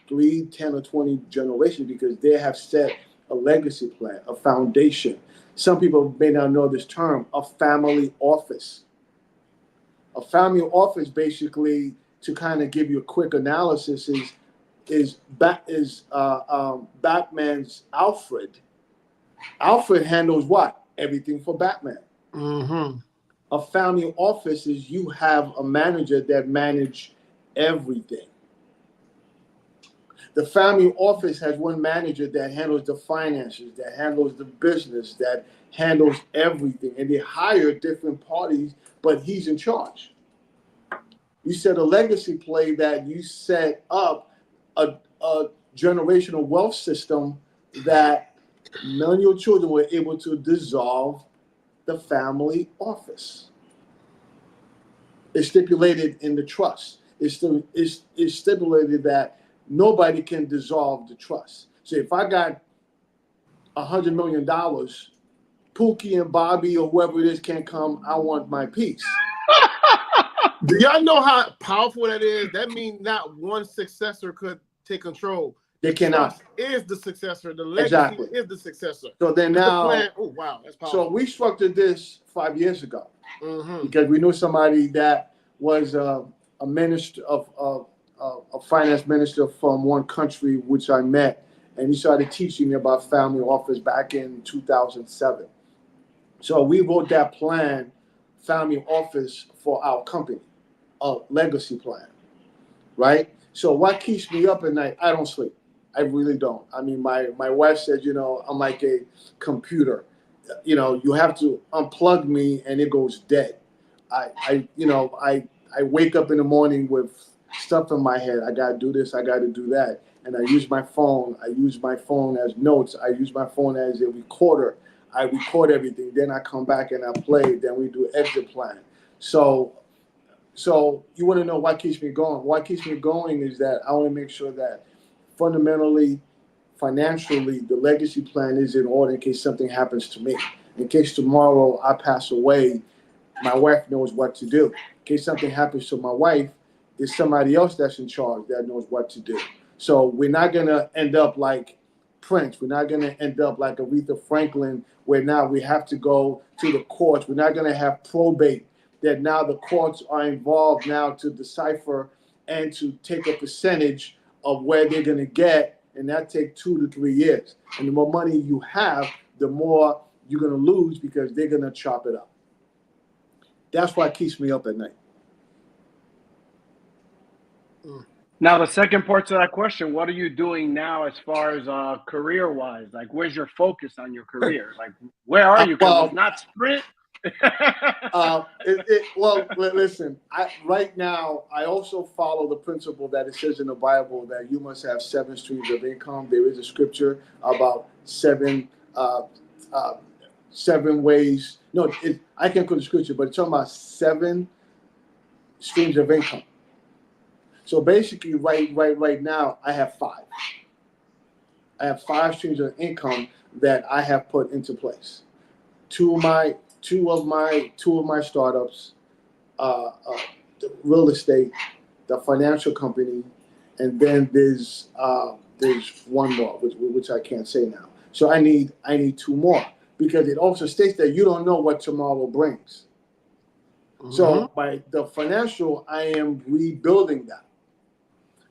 10, or 20 generations, because they have set a legacy plan, a foundation. Some people may not know this term, a family office. A family office, basically, to kind of give you a quick analysis, is Batman's Alfred. Alfred handles what? Everything for Batman. Mm-hmm. A family office is you have a manager that manage everything. The family office has one manager that handles the finances, that handles the business, that handles everything. And they hire different parties, but he's in charge. You set a legacy play that you set up a generational wealth system that none of your children were able to dissolve the family office. It's stipulated in the trust. It's stipulated that nobody can dissolve the trust. So if I got $100 million, Pookie and Bobby or whoever it is can't come. I want my piece. Do y'all know how powerful that is? That means not one successor could take control. They cannot. Trust is the successor. The legacy is the successor. So then now, oh wow, that's powerful. So we structured this 5 years ago because we knew somebody that was a minister of a finance minister from one country, which I met, and he started teaching me about family office back in 2007. So we wrote that plan, family office, for our company, a legacy plan, right? So what keeps me up at night? I don't sleep. I really don't. I mean, my wife said, I'm like a computer. You have to unplug me and it goes dead. I wake up in the morning with stuff in my head. I got to do this. I got to do that. And I use my phone. I use my phone as notes. I use my phone as a recorder. I record everything. Then I come back and I play. Then we do exit plan. So you want to know what keeps me going? What keeps me going is that I want to make sure that fundamentally, financially, the legacy plan is in order in case something happens to me. In case tomorrow I pass away, my wife knows what to do. In case something happens to my wife, there's somebody else that's in charge that knows what to do. So we're not going to end up like Prince. We're not going to end up like Aretha Franklin, where now we have to go to the courts. We're not going to have probate, that now the courts are involved now to decipher and to take a percentage of where they're going to get, and that takes 2 to 3 years. And the more money you have, the more you're going to lose because they're going to chop it up. That's what keeps me up at night. Now, the second part to that question, what are you doing now as far as career-wise? Like, where's your focus on your career? Like, where are you? Because it's not sprint. Listen, right now, I also follow the principle that it says in the Bible that you must have 7 streams of income. There is a scripture about 7 ways. No, I can't quote the scripture, but it's talking about 7 streams of income. So basically, right now, I have 5. I have 5 streams of income that I have put into place. Two of my startups, the real estate, the financial company, and then there's one more which I can't say now. So I need 2 more because it also states that you don't know what tomorrow brings. So by the financial, I am rebuilding that.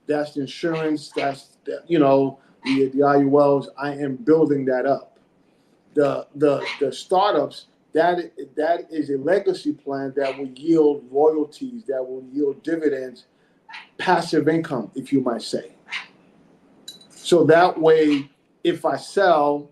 That's the insurance. That's the IULs. I am building that up. The startups, that is a legacy plan that will yield royalties, that will yield dividends, passive income, if you might say. So that way, if I sell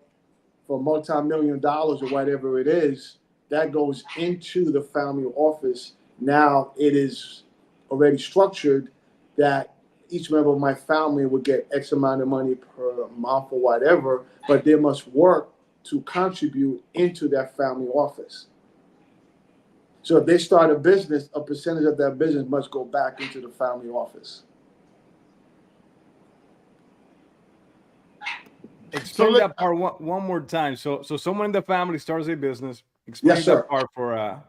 for multi-million dollars or whatever it is, that goes into the family office. Now it is already structured that each member of my family would get X amount of money per month or whatever, but they must work to contribute into that family office. So if they start a business, a percentage of that business must go back into the family office. Explain that part one more time. So someone in the family starts a business. Explain that part for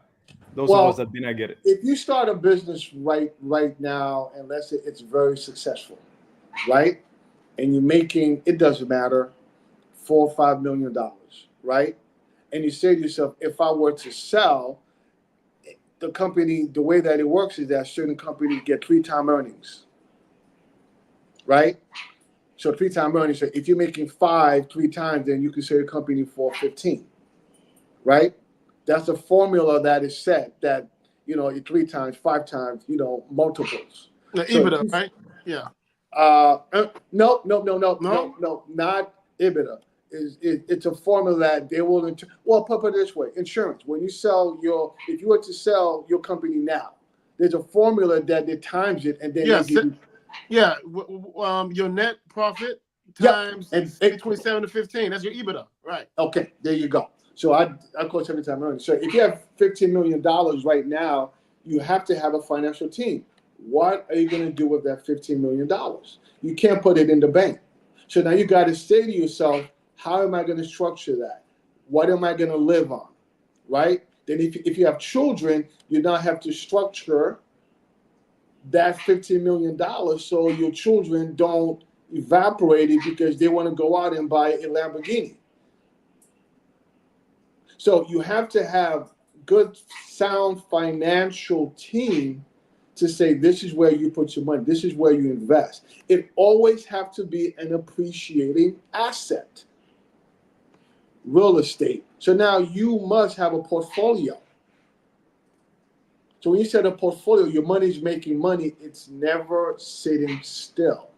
those of us that didn't get it. If you start a business right now, and let's say it's very successful, right? And you're making, it doesn't matter, $4 or $5 million, right? And you say to yourself, if I were to sell, the company, the way that it works is that certain companies get 3-time earnings, right? So 3-time earnings, so if you're making 5 3 times, then you can sell your company for 15, right? That's a formula that is set that, 3 times, 5 times, multiples. The EBITDA, right? Yeah. No, not EBITDA. It's a formula that they will, put it this way, insurance. When you sell if you were to sell your company now, there's a formula that they times it and then your net profit times 27 to 15. That's your EBITDA, right? Okay, there you go. So I call it 7 times earnings. So if you have $15 million right now, you have to have a financial team. What are you going to do with that $15 million? You can't put it in the bank. So now you got to say to yourself, how am I going to structure that? What am I going to live on? Right? Then if you have children, you now have to structure that $15 million so your children don't evaporate it because they want to go out and buy a Lamborghini. So you have to have good, sound financial team to say, this is where you put your money. This is where you invest. It always have to be an appreciating asset. Real estate. So now you must have a portfolio. So when you set a portfolio, your money's making money. It's never sitting still.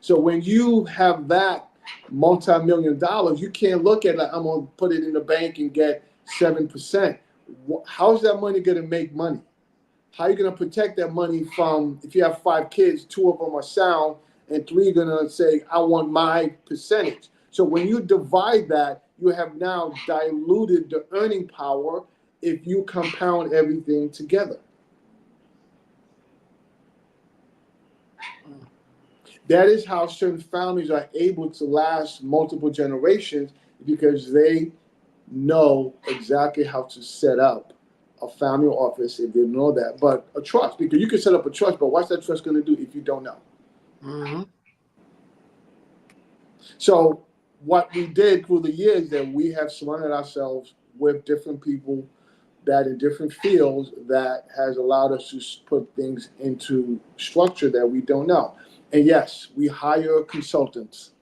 So when you have that multi-million dollars, you can't look at it like, I'm going to put it in the bank and get 7%. How's that money going to make money? How are you going to protect that money from, if you have 5 kids, 2 of them are sound, and 3 are going to say, I want my percentage. So when you divide that, you have now diluted the earning power if you compound everything together. That is how certain families are able to last multiple generations, because they know exactly how to set up a family office if they know that. But a trust, because you can set up a trust, but what's that trust going to do if you don't know? Mm-hmm. So what we did through the years, that we have surrounded ourselves with different people that in different fields that has allowed us to put things into structure that we don't know. And yes, we hire consultants,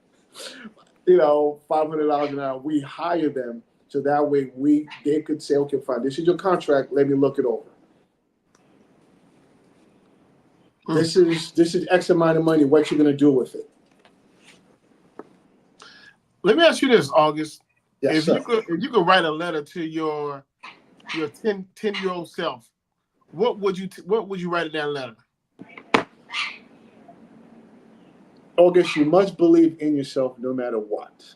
$500 an hour. We hire them so that way they could say, okay, fine, this is your contract. Let me look it over. This is X amount of money. What you gonna do with it? Let me ask you this, August. Yes, if you could write a letter to your 10-year-old self, what would you write in that letter? August, you must believe in yourself no matter what.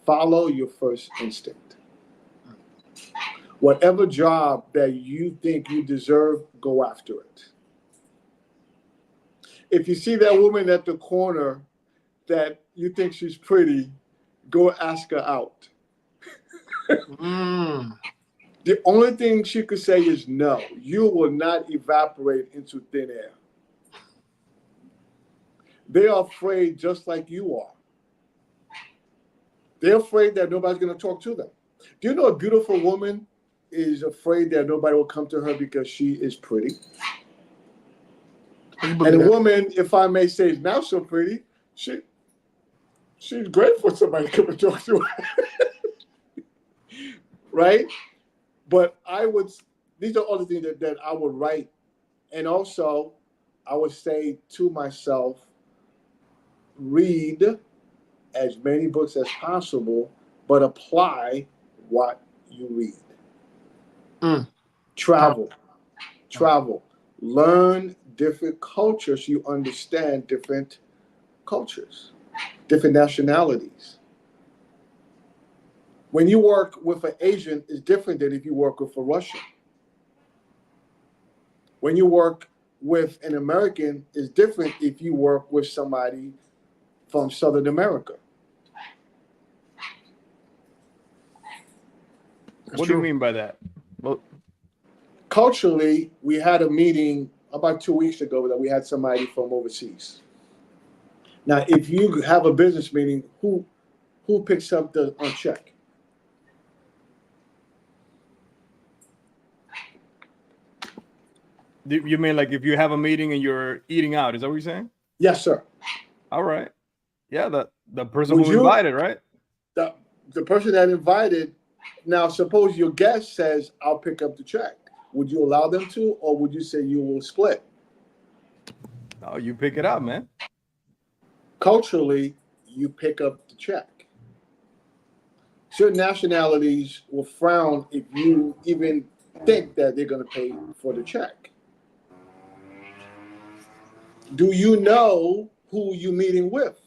Follow your first instinct. Whatever job that you think you deserve, go after it. If you see that woman at the corner that you think she's pretty, go ask her out. The only thing she could say is no. You will not evaporate into thin air. They are afraid just like you are. They're afraid that nobody's going to talk to them. Do you know a beautiful woman is afraid that nobody will come to her because she is pretty? And a woman, if I may say, is not so pretty, she's great for somebody to come and talk to her. Right? But these are all the things that I would write. And also, I would say to myself, read as many books as possible, but apply what you read. Travel. Learn different cultures so you understand different cultures, different nationalities. When you work with an Asian, it's different than if you work with a Russian. When you work with an American, it's different if you work with somebody from Southern America. What do you mean by that? Well, culturally, we had a meeting about 2 weeks ago that we had somebody from overseas. Now, if you have a business meeting, who picks up the check? You mean like if you have a meeting and you're eating out? Is that what you're saying? Yes, sir. All right. Yeah, the person who invited, right? The person that invited. Now, suppose your guest says, I'll pick up the check. Would you allow them to, or would you say you will split? Oh, you pick it up, man. Culturally, you pick up the check. Certain nationalities will frown if you even think that they're going to pay for the check. Do you know who you're meeting with?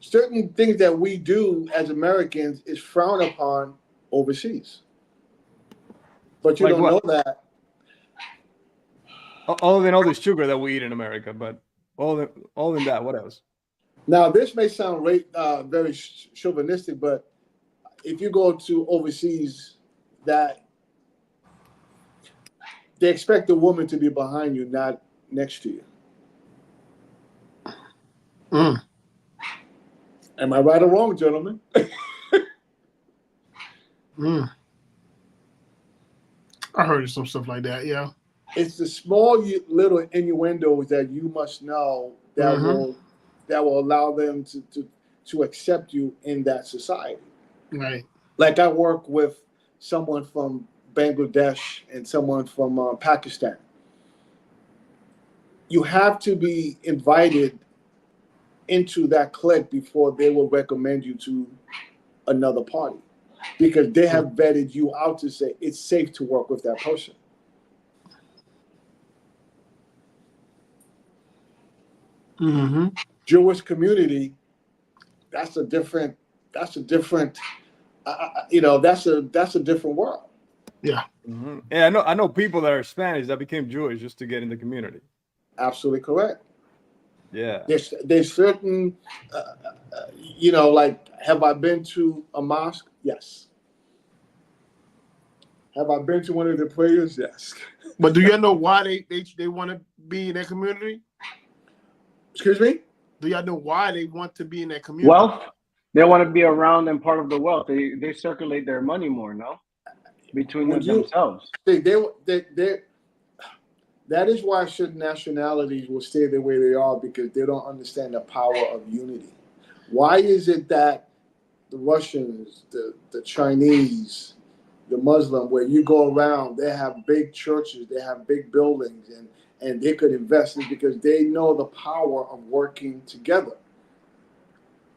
Certain things that we do as Americans is frowned upon overseas. But you Like don't what? know that. Other than all the sugar that we eat in America, but all than that, what else? Now, this may sound very chauvinistic, but if you go to overseas, that they expect the woman to be behind you, not next to you. Mm. Am I right or wrong, gentlemen? Mm. I heard of some stuff like that. Yeah. It's the small little innuendos that you must know that will allow them to accept you in that society. Right. Like I work with someone from Bangladesh and someone from Pakistan. You have to be invited into that clique before they will recommend you to another party, because they have vetted you out to say it's safe to work with that person. Mm-hmm. Jewish community, that's a different, that's a different world. Yeah. Mm-hmm. Yeah, I know people that are Spanish that became Jewish just to get in the community. Absolutely correct. Yeah. There's certain, like, have I been to a mosque? Yes. Have I been to one of the prayers? Yes. But do y'all know why they want to be in that community? Excuse me? Do y'all know why they want to be in that community? Wealth. They want to be around and part of the wealth. They circulate their money more, no? Between themselves. That is why certain nationalities will stay the way they are, because they don't understand the power of unity. Why is it that the Russians, the Chinese, the Muslim, where you go around, they have big churches, they have big buildings, and they could invest in, because they know the power of working together.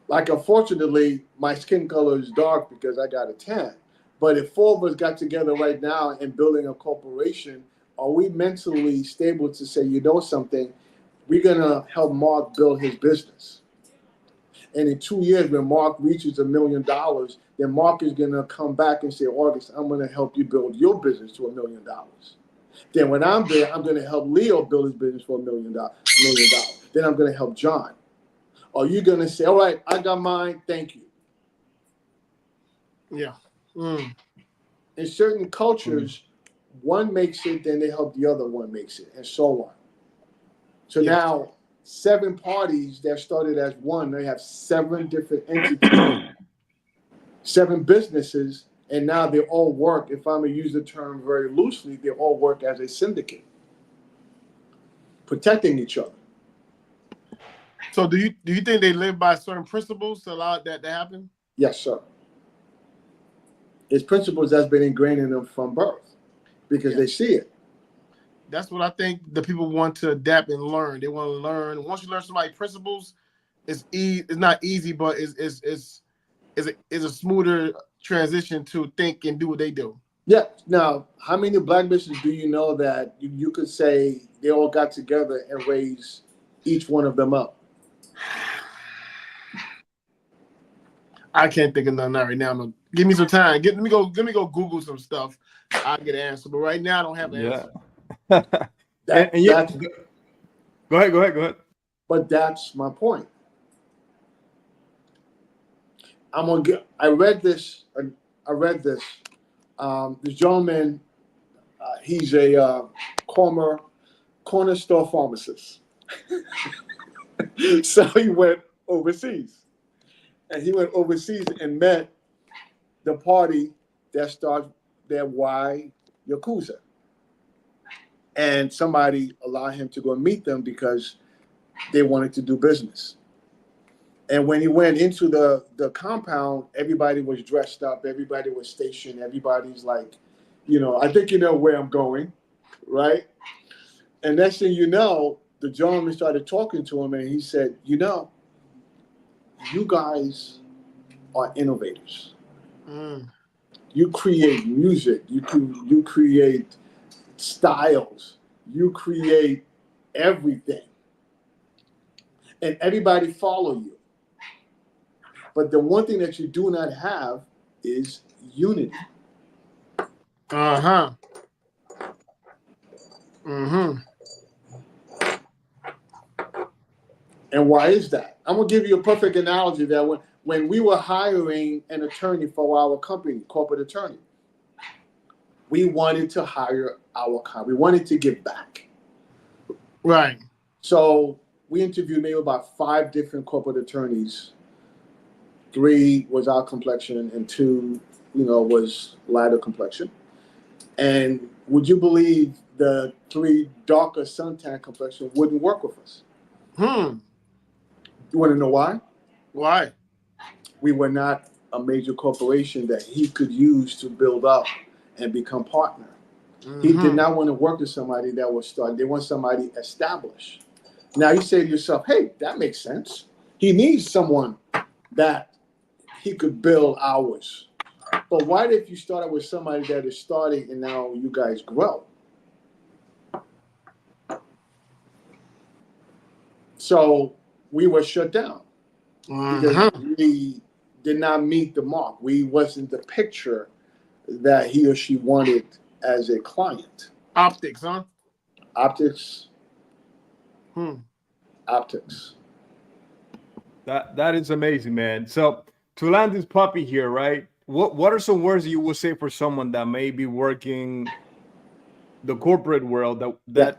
Like, unfortunately, my skin color is dark because I got a tan. But if four of us got together right now and building a corporation, are we mentally stable to say, you know something, we're going to help Mark build his business? And in 2 years, when Mark reaches $1 million, then Mark is going to come back and say, August, I'm going to help you build your business to $1 million. Then when I'm there, I'm going to help Leo build his business for $1 million. Then I'm going to help John. Are you going to say, all right, I got mine, thank you? Yeah. Mm. In certain cultures, one makes it, then they help the other one makes it, and so on. So now, 7 parties that started as one, they have 7 different entities, 7 businesses, and now they all work, if I'm going to use the term very loosely, they all work as a syndicate, protecting each other. So do you think they live by certain principles to allow that to happen? Yes, sir. It's principles that's been ingrained in them from birth, because they see it. That's what I think the people want to adapt and learn. They want to learn. Once you learn somebody's principles, it's not easy, but it's a smoother transition to think and do what they do. Yeah. Now, how many black businesses do you know that you could say they all got together and raised each one of them up? I can't think of none right now. No. Give me some time. Let me go Google some stuff. I'll get an answer. But right now I don't have an answer. Go ahead. But that's my point. I read this. This gentleman, he's a corner store pharmacist. So he went overseas. And he went overseas and met the party that started their Y Yakuza. And somebody allowed him to go meet them because they wanted to do business. And when he went into the compound, everybody was dressed up. Everybody was stationed. Everybody's like, I think you know where I'm going, right? And next thing you know, the gentleman started talking to him, and he said, you guys are innovators. You create music. You create styles. You create everything. And everybody follow you. But the one thing that you do not have is unity. Uh-huh. Mm-hmm. And why is that? I'm gonna give you a perfect analogy that when we were hiring an attorney for our company, corporate attorney, we wanted to hire we wanted to give back. Right. So we interviewed maybe about 5 different corporate attorneys. 3 was our complexion, and 2, was lighter complexion. And would you believe the 3 darker suntan complexion wouldn't work with us? You want to know why? Why? We were not a major corporation that he could use to build up and become partner. He did not want to work with somebody that was starting. They want somebody established. Now you say to yourself, hey, that makes sense. He needs someone that he could build hours. But why if you started with somebody that is starting and now you guys grow? So we were shut down because we did not meet the mark. We wasn't the picture that he or she wanted as a client. Optics, huh? Optics. Optics. That is amazing, man. So to land this puppy here, right? What are some words you would say for someone that may be working the corporate world that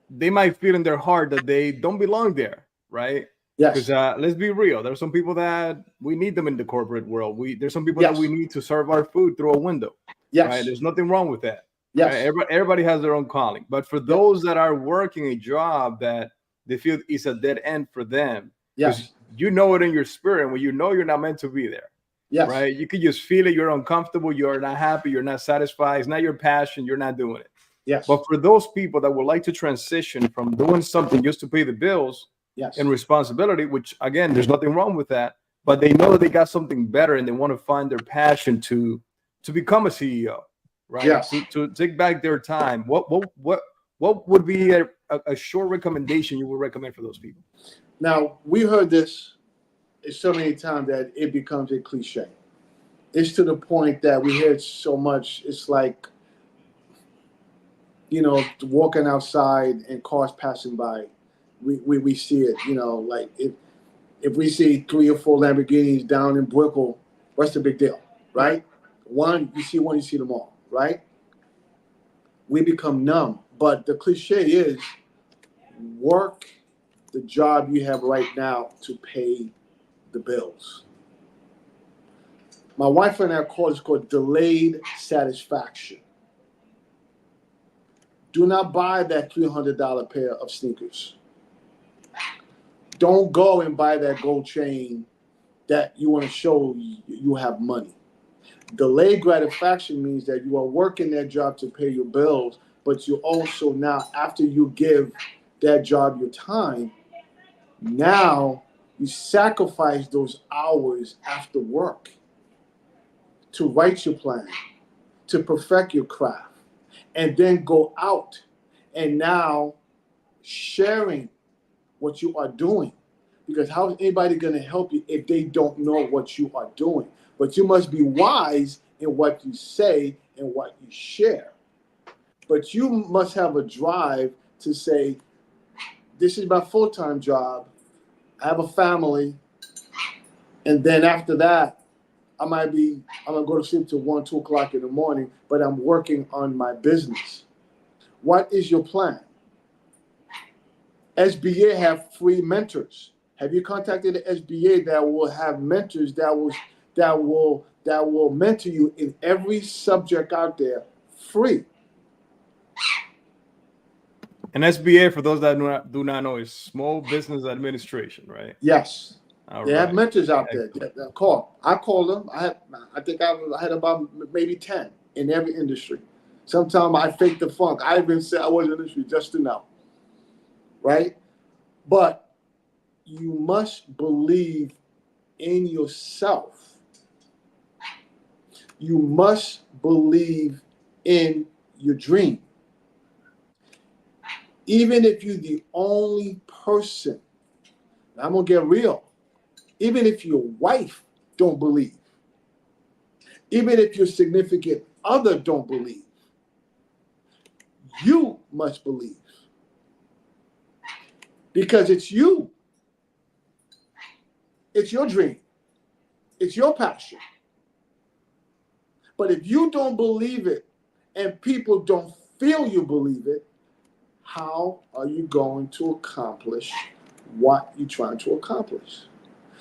they might feel in their heart that they don't belong there, right? Yes. Because let's be real, there's some people that we need them in the corporate world. There's some people Yes. that we need to serve our food through a window. Yes. Right? There's nothing wrong with that. Yes. Right? Everybody has their own calling. But for those that are working a job that they feel is a dead end for them, yes, you know it in your spirit when you know you're not meant to be there. yes, right? You could just feel it. You're uncomfortable. You're not happy. You're not satisfied. It's not your passion. You're not doing it. yes, But for those people that would like to transition from doing something just to pay the bills yes, and responsibility, which again, there's nothing wrong with that, but they know that they got something better and they want to find their passion to become a CEO, right? Yes. To take back their time. What would be a short recommendation you would recommend for those people? Now, we heard this so many times that it becomes a cliche. It's to the point that we hear it so much, it's like, walking outside and cars passing by. We see it, like if we see 3 or 4 Lamborghinis down in Brickell, what's the big deal, right? One, you see them all, right? We become numb. But the cliche is work the job you have right now to pay the bills. My wife and I call it called delayed satisfaction. Do not buy that $300 pair of sneakers. Don't go and buy that gold chain that you want to show you have money. Delayed gratification means that you are working that job to pay your bills, but you also now, after you give that job your time, now you sacrifice those hours after work to write your plan, to perfect your craft, and then go out and now sharing what you are doing. Because how is anybody going to help you if they don't know what you are doing? But you must be wise in what you say and what you share. But you must have a drive to say, this is my full-time job. I have a family. And then after that, I'm going to go to sleep till 1, 2 o'clock in the morning, but I'm working on my business. What is your plan? SBA have free mentors. Have you contacted the SBA that will have mentors that will mentor you in every subject out there free? And SBA, for those that do not know, is Small Business Administration, right? Yes. All they right. have mentors out there. I call them. I think I had about maybe 10 in every industry. Sometimes I fake the funk. I even said I was in the industry just to know. Right? But you must believe in yourself. You must believe in your dream. Even if you're the only person, I'm going to get real, even if your wife don't believe, Even if your significant other don't believe, you must believe. Because it's you. It's your dream. It's your passion. But if you don't believe it and people don't feel you believe it, how are you going to accomplish what you're trying to accomplish?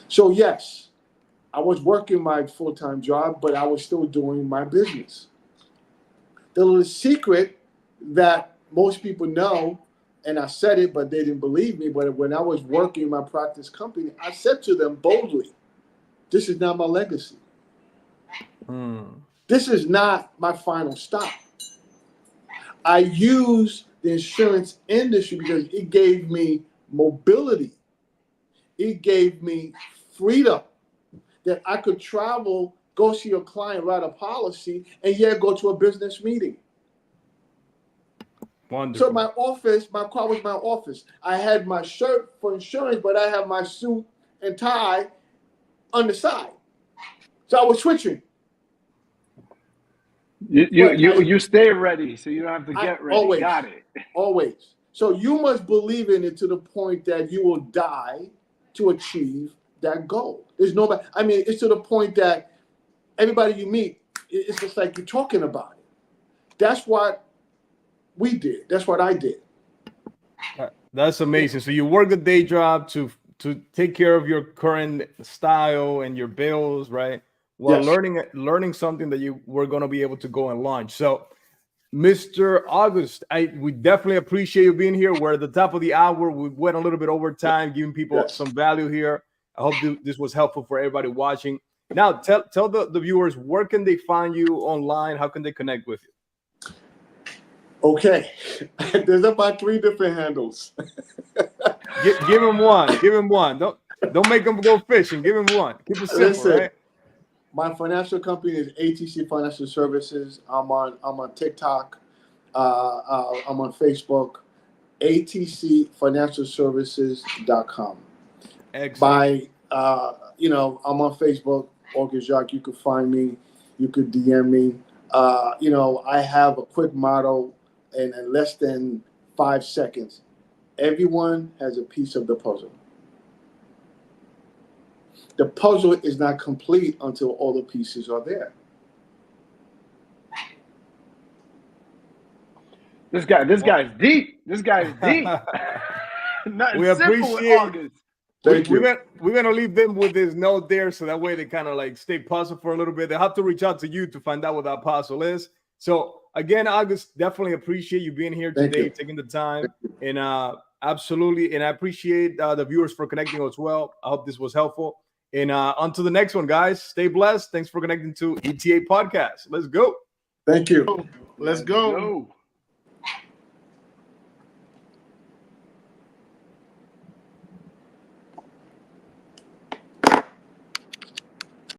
So yes, I was working my full-time job, but I was still doing my business. The little secret that most people know, and I said it, but they didn't believe me, but when I was working in my practice company, I said to them boldly, this is not my legacy. This is not my final stop. I use the insurance industry because it gave me mobility. It gave me freedom that I could travel, go see a client, write a policy, and yet go to a business meeting. Wonderful. So my office, my car was my office. I had my shirt for insurance, but I have my suit and tie on the side. So I was switching. You stay ready, so you don't have to get ready. Always, Got it. Always. So you must believe in it to the point that you will die to achieve that goal. There's nobody. I mean, it's to the point that everybody you meet, it's just like you're talking about it. That's what we did. That's what I did. That's amazing. So you work a day job to take care of your current style and your bills, right? While Yes. learning something that you were going to be able to go and launch. So, Mr. August, we definitely appreciate you being here. We're at the top of the hour. We went a little bit over time, giving people some value here. I hope this was helpful for everybody watching. Now, tell the viewers, where can they find you online? How can they connect with you? Okay. There's about 3 different handles. Give him one. Give him one. Don't make him go fishing. Give him one. Keep it simple, right? My financial company is ATC Financial Services. I'm on TikTok. I'm on Facebook. ATCFinancialServices.com. Excellent. I'm on Facebook, Auguste Jacques. You could find me. You could DM me. I have a quick motto in less than 5 seconds. Everyone has a piece of the puzzle. The puzzle is not complete until all the pieces are there. This guy's deep. This guy's deep. We appreciate. Thank you. We're gonna leave them with this note there, so that way they kind of like stay puzzled for a little bit. They have to reach out to you to find out what that puzzle is. So again, August, definitely appreciate you being here today, taking the time, and absolutely, and I appreciate the viewers for connecting as well. I hope this was helpful. And on to the next one, guys. Stay blessed. Thanks for connecting to ETA Podcast. Let's go. Thank you. Let's go.